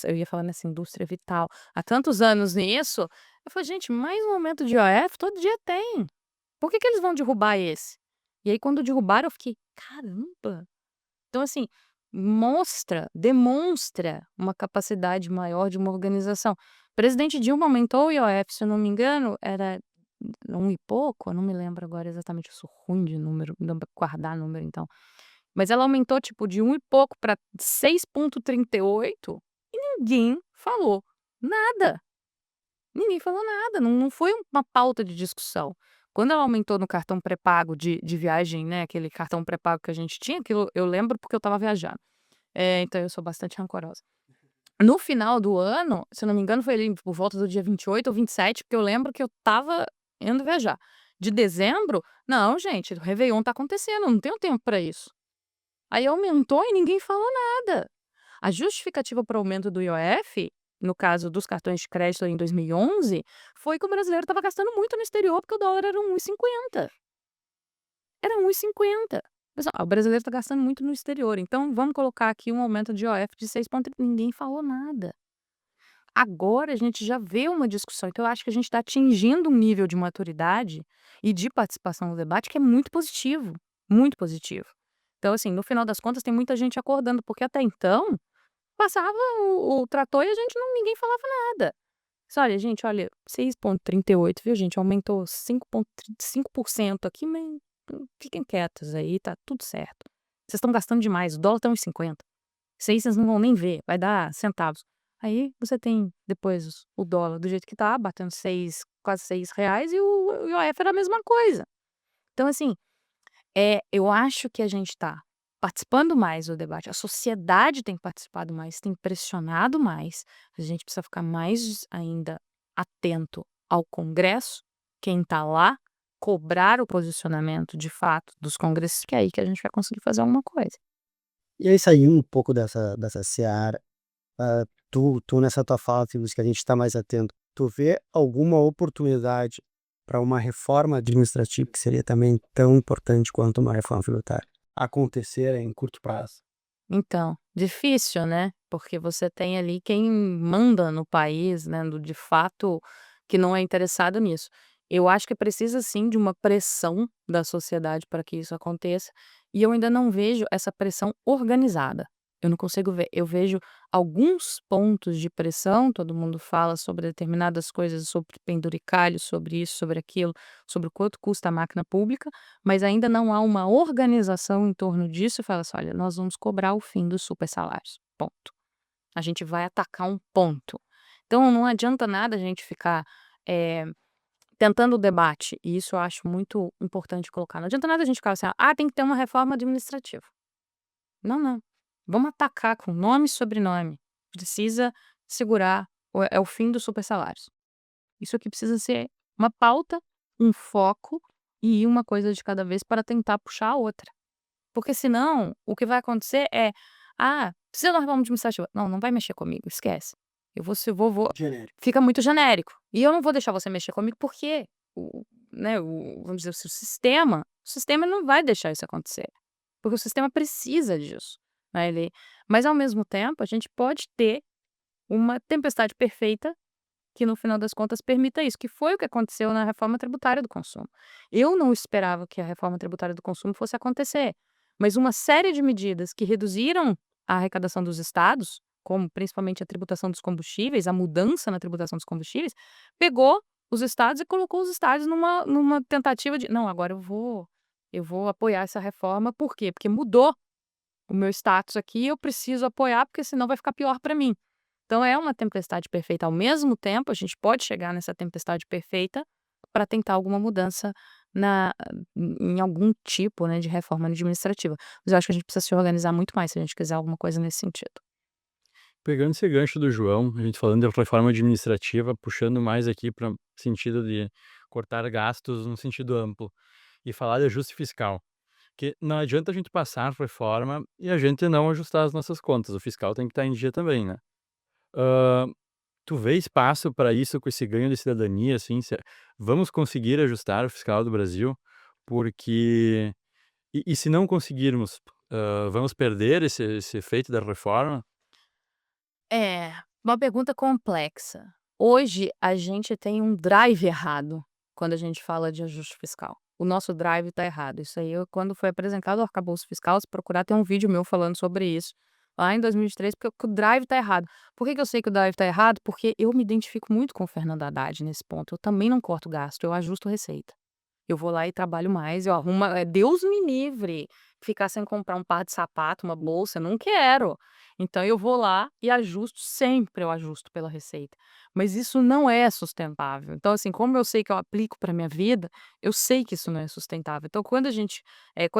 eu ia falar nessa indústria vital, há tantos anos nisso, eu falei: "Gente, mais um aumento de IOF todo dia tem. Por que que eles vão derrubar esse?". E aí quando derrubaram eu fiquei: "Caramba!". Então assim, demonstra uma capacidade maior de uma organização. O presidente Dilma aumentou o IOF, se eu não me engano, era 1 e pouco, eu não me lembro agora exatamente, eu sou ruim de número, não pra guardar número então. Mas ela aumentou tipo de 1 e pouco para 6,38 e ninguém falou nada. Ninguém falou nada, não foi uma pauta de discussão. Quando ela aumentou no cartão pré-pago de viagem, né, aquele cartão pré-pago que a gente tinha, aquilo eu lembro porque eu estava viajando. Então eu sou bastante rancorosa. No final do ano, se eu não me engano, foi ali por volta do dia 28 ou 27, porque eu lembro que eu estava indo viajar. De dezembro, não, gente, o réveillon tá acontecendo, não tenho tempo para isso. Aí aumentou e ninguém falou nada. A justificativa para o aumento do IOF, no caso dos cartões de crédito em 2011, foi que o brasileiro estava gastando muito no exterior porque o dólar era 1,50. Era 1,50. Pessoal, o brasileiro está gastando muito no exterior, então vamos colocar aqui um aumento de IOF de 6,30. Ninguém falou nada. Agora a gente já vê uma discussão, então eu acho que a gente está atingindo um nível de maturidade e de participação no debate que é muito positivo, muito positivo. Então, assim, no final das contas, tem muita gente acordando, porque até então passava o trator e ninguém falava nada. Disse: "Olha, gente, olha, 6,38, viu, gente? Aumentou 5% aqui, mas fiquem quietos aí, tá tudo certo. Vocês estão gastando demais, o dólar tá 1,50. Isso aí vocês não vão nem ver, vai dar centavos." Aí você tem depois o dólar do jeito que tá, batendo 6, quase R$ 6, e o IOF era a mesma coisa. Então, assim, eu acho que a gente está participando mais do debate, a sociedade tem participado mais, tem pressionado mais, a gente precisa ficar mais ainda atento ao Congresso, quem está lá, cobrar o posicionamento de fato dos congressistas, que é aí que a gente vai conseguir fazer alguma coisa. E aí saindo um pouco dessa seara, tu nessa tua fala, tu disse que a gente está mais atento. Tu vê alguma oportunidade para uma reforma administrativa, que seria também tão importante quanto uma reforma tributária, acontecer em curto prazo? Então, difícil, né, porque você tem ali quem manda no país, né, de fato, que não é interessado nisso. Eu acho que precisa sim de uma pressão da sociedade para que isso aconteça, e eu ainda não vejo essa pressão organizada. Eu não consigo ver. Eu vejo alguns pontos de pressão, todo mundo fala sobre determinadas coisas, sobre penduricalho, sobre isso, sobre aquilo, sobre o quanto custa a máquina pública, mas ainda não há uma organização em torno disso e fala assim: "Olha, nós vamos cobrar o fim dos supersalários, ponto. A gente vai atacar um ponto." Então não adianta nada a gente ficar, eh, tentando o debate, e isso eu acho muito importante colocar. Não adianta nada a gente ficar assim: "Ah, tem que ter uma reforma administrativa." Não, não. Vamos atacar com nome e sobrenome. Precisa segurar o fim dos supersalários. Isso aqui precisa ser uma pauta, um foco e ir uma coisa de cada vez para tentar puxar a outra. Porque senão, o que vai acontecer é: "Ah, precisa de uma reforma administrativa." Não, não vai mexer comigo, esquece. Eu vou se vou Genérico. fica muito genérico. E eu não vou deixar você mexer comigo, porque vamos dizer, o sistema não vai deixar isso acontecer, porque o sistema precisa disso, né, mas ao mesmo tempo a gente pode ter uma tempestade perfeita que no final das contas permita isso, que foi o que aconteceu na reforma tributária do consumo. Eu não esperava que a reforma tributária do consumo fosse acontecer, mas uma série de medidas que reduziram a arrecadação dos estados, como principalmente a tributação dos combustíveis, a mudança na tributação dos combustíveis, pegou os estados e colocou os estados numa tentativa de: "Não, agora eu vou apoiar essa reforma." Por quê? Porque mudou o meu status aqui, eu preciso apoiar, porque senão vai ficar pior para mim. Então é uma tempestade perfeita. Ao mesmo tempo, a gente pode chegar nessa tempestade perfeita para tentar alguma mudança na em algum tipo, né, de reforma administrativa. Mas eu acho que a gente precisa se organizar muito mais se a gente quiser alguma coisa nesse sentido. Pegando esse gancho do João, a gente falando de reforma administrativa, puxando mais aqui para sentido de cortar gastos no sentido amplo e falar de ajuste fiscal. Que não adianta a gente passar reforma e a gente não ajustar as nossas contas, o fiscal tem que estar em dia também, né. Hã, Tu vê espaço para isso com esse ganho de cidadania, assim, vamos conseguir ajustar o fiscal do Brasil? Porque se não conseguirmos, vamos perder esse efeito da reforma? É, uma pergunta complexa. Hoje a gente tem um drive errado quando a gente fala de ajuste fiscal. O nosso drive está errado. Isso aí, quando foi apresentado o arcabouço fiscal, se procurar, tem um vídeo meu falando sobre isso, lá em 2023, porque o drive está errado. Por que que eu sei que o drive está errado? Porque eu me identifico muito com o Fernando Haddad nesse ponto. Eu também não corto gasto, eu ajusto receita. Eu vou lá e trabalho mais, eu arrumo, Deus me livre ficar sem comprar um par de sapato, uma bolsa, não quero. Então eu vou lá e ajusto, sempre eu ajusto pela receita. Mas isso não é sustentável. Então, assim, como eu sei que eu aplico para minha vida, eu sei que isso não é sustentável. Então, quando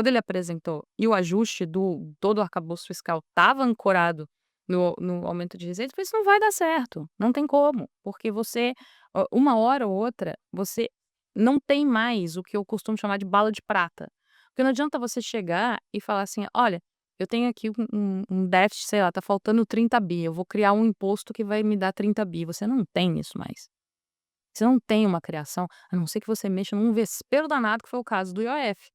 ele apresentou e o ajuste do todo o arcabouço fiscal estava ancorado no aumento de receita, eu falei: "Isso não vai dar certo, não tem como, porque uma hora ou outra, você não tem mais o que eu costumo chamar de bala de prata. Porque não adianta você chegar e falar assim: "Olha, eu tenho aqui um déficit, sei lá, tá faltando 30 bi, eu vou criar um imposto que vai me dar 30 bi. Você não tem isso mais. Você não tem uma criação, a não ser que você mexa num vespeiro danado, que foi o caso do IOF.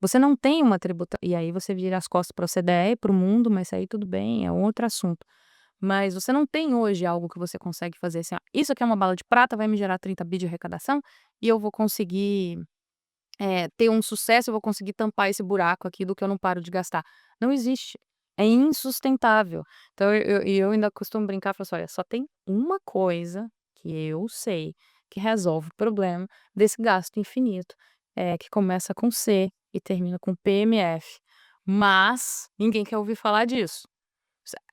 Você não tem uma tributa e aí você vira as costas para a OCDE, para o mundo, mas isso aí tudo bem, é outro assunto. Mas você não tem hoje algo que você consegue fazer assim: "Ó, isso aqui é uma bala de prata, vai me gerar 30 bi de arrecadação e eu vou conseguir, ter um sucesso, eu vou conseguir tampar esse buraco aqui do que eu não paro de gastar". Não existe. É insustentável. Então eu ainda costumo brincar, falo assim: "Olha, só tem uma coisa que eu sei que resolve o problema desse gasto infinito, que começa com C e termina com PMF", mas ninguém quer ouvir falar disso.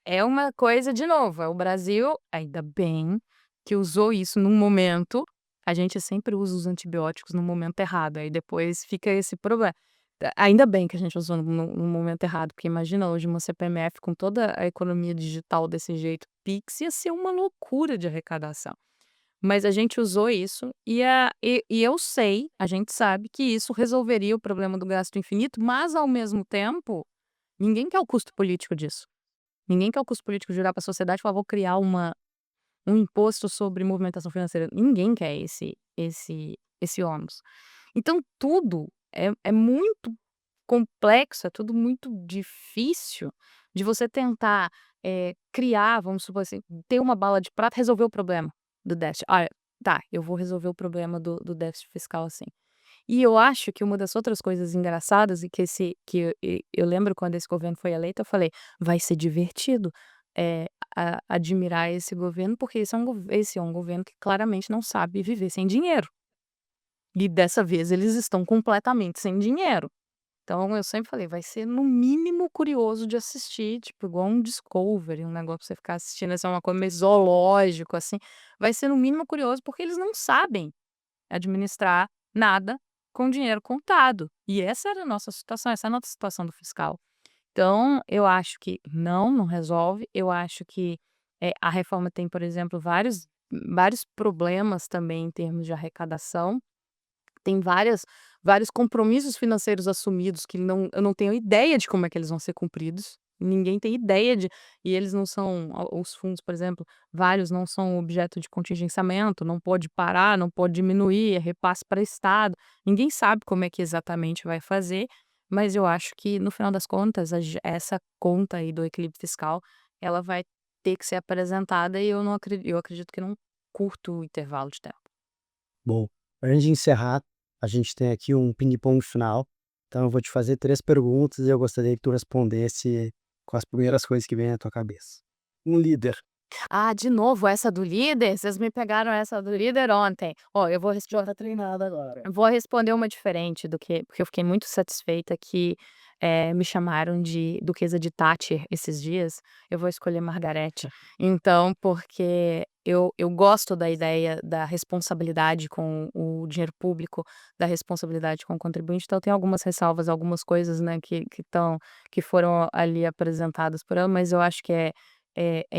É uma coisa, de novo, é o Brasil, ainda bem que usou isso num momento, a gente sempre usa os antibióticos no momento errado, aí depois fica esse problema. Ainda bem que a gente usou no momento errado, porque imagina hoje uma CPMF com toda a economia digital desse jeito, Pix ia ser uma loucura de arrecadação. Mas a gente usou isso e eu sei, a gente sabe que isso resolveria o problema do gasto infinito, mas ao mesmo tempo, ninguém quer o custo político disso. Ninguém quer o custo político de virar para a sociedade e falar: "Vou criar um imposto sobre movimentação financeira". Ninguém quer esse ônus. Então tudo é muito complexo, é tudo muito difícil de você tentar, criar, vamos supor assim, ter uma bala de prata e resolver o problema do déficit. "Ah, tá, eu vou resolver o problema do déficit fiscal assim". E eu acho que uma das outras coisas engraçadas e que eu lembro quando esse governo foi eleito, eu falei: "Vai ser divertido, admirar esse governo, porque esse é um governo que claramente não sabe viver sem dinheiro". E dessa vez eles estão completamente sem dinheiro. Então eu sempre falei: "Vai ser no mínimo curioso de assistir", tipo igual um Discovery, um negócio pra você ficar assistindo, assim, uma coisa meio zoológico, assim. Vai ser no mínimo curioso, porque eles não sabem administrar nada com dinheiro contado. E essa era a nossa situação, essa é a nossa situação do fiscal. Então, eu acho que não resolve. Eu acho que, a reforma tem, por exemplo, vários problemas também em termos de arrecadação. Tem vários compromissos financeiros assumidos que eu não tenho ideia de como é que eles vão ser cumpridos. Ninguém tem ideia de e eles não são os fundos, por exemplo, vários não são objeto de contingenciamento, não pode parar, não pode diminuir, é repasse para Estado. Ninguém sabe como é que exatamente vai fazer, mas eu acho que no final das contas essa conta aí do equilíbrio fiscal, ela vai ter que ser apresentada e eu acredito que num curto intervalo de tempo. Bom, antes de encerrar, a gente tem aqui um ping-pong final. Então eu vou te fazer 3 perguntas e eu gostaria que tu respondesse com as primeiras coisas que vêm à tua cabeça. Um líder. Ah, de novo essa do líder? Vocês me pegaram essa do líder ontem. Ó, eu vou Tá treinado agora. vou responder uma diferente do que porque eu fiquei muito satisfeita que, me chamaram de duquesa de Thatcher esses dias, eu vou escolher Margarete. Então, porque eu gosto da ideia da responsabilidade com o dinheiro público, da responsabilidade com o contribuinte, então tem algumas ressalvas, algumas coisas, né, que foram ali apresentadas por ela, mas eu acho que é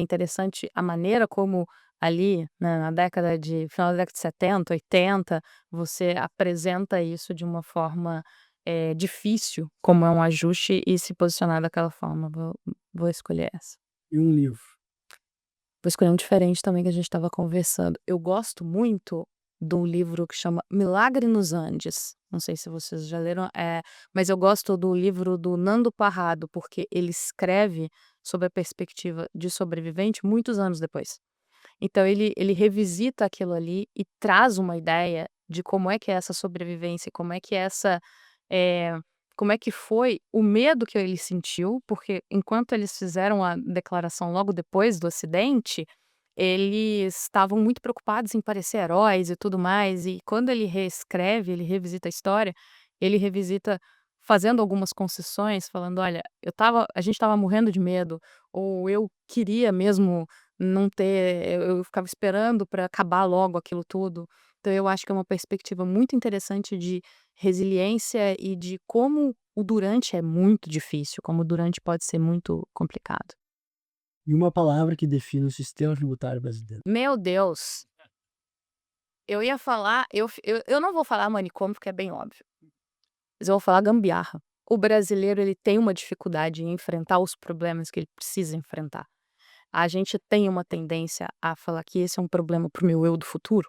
interessante a maneira como ali, né, na década de final da década de 70, 80, você apresenta isso de uma forma, difícil, como é um ajuste, e se posicionar daquela forma. Vou escolher essa. E um livro. Vou escolher um diferente também que a gente estava conversando. Eu gosto muito de um livro que chama Milagre nos Andes. Não sei se vocês já leram, mas eu gosto do livro do Nando Parrado, porque ele escreve sobre a perspectiva de sobrevivente muitos anos depois. Então ele revisita aquilo ali e traz uma ideia de como é que é essa sobrevivência, eh, como é que foi o medo que ele sentiu, porque enquanto eles fizeram a declaração logo depois do acidente, eles estavam muito preocupados em parecer heróis e tudo mais, e quando ele reescreve, ele revisita a história, ele revisita fazendo algumas concessões, falando: "Olha, a gente estava morrendo de medo", ou "Eu queria mesmo não ter eu ficava esperando para acabar logo aquilo tudo". Então eu acho que é uma perspectiva muito interessante de resiliência e de como o durante é muito difícil, como o durante pode ser muito complicado. E uma palavra que define o sistema tributário brasileiro. Meu Deus, eu ia falar eu não vou falar manicômio, porque é bem óbvio, mas eu vou falar gambiarra. o brasileiro ele tem uma dificuldade em enfrentar os problemas que ele precisa enfrentar. A gente tem uma tendência a falar que esse é um problema para o meu eu do futuro.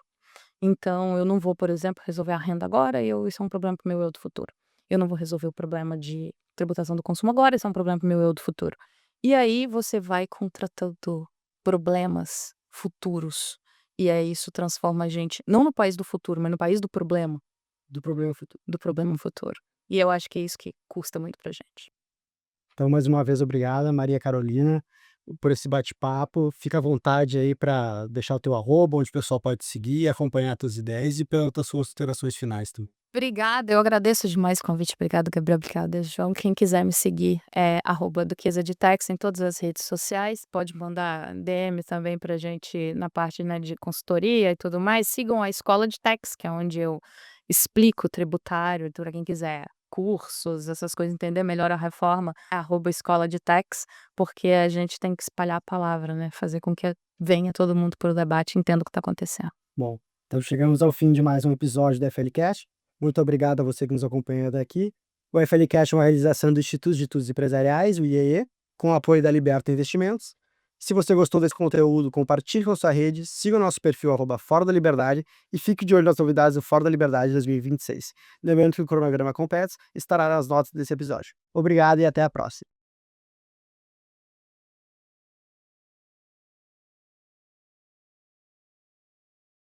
Então, eu não vou, por exemplo, resolver a renda agora, isso é um problema para o meu eu do futuro. Eu não vou resolver o problema de tributação do consumo agora, isso é um problema para o meu eu do futuro. E aí você vai contratando problemas futuros. E aí isso transforma a gente, não no país do futuro, mas no país Do problema futuro. do problema futuro. E eu acho que é isso que custa muito pra gente. Então, mais uma vez, obrigada, Maria Carolina, por esse bate-papo. Fica à vontade aí para deixar o teu arroba, onde o pessoal pode te seguir, acompanhar tuas ideias e pelas suas considerações finais também. Obrigada, eu agradeço demais o convite. Obrigada, Gabriel. Obrigada, João. Quem quiser me seguir é @Duquesa de Tax em todas as redes sociais. Pode mandar DM também pra gente na parte, né, de consultoria e tudo mais. Sigam a Escola de Tax, que é onde eu explico tributário para quem quiser cursos, essas coisas, entender melhor a reforma. @Escola de Tax, porque a gente tem que espalhar a palavra, né? Fazer com que venha todo mundo para o debate e entenda o que está acontecendo. Bom, então chegamos ao fim de mais um episódio do FLCast. Muito obrigado a você que nos acompanha até aqui. O FLCast é uma realização do Instituto de Estudos Empresariais, o IEE, com o apoio da Liberta Investimentos. Se você gostou desse conteúdo, compartilhe com sua rede, siga o nosso perfil @Fora da Liberdade e fique de olho nas novidades do Fora da Liberdade 2026. Lembrando que o cronograma Compets estará nas notas desse episódio. Obrigado e até a próxima.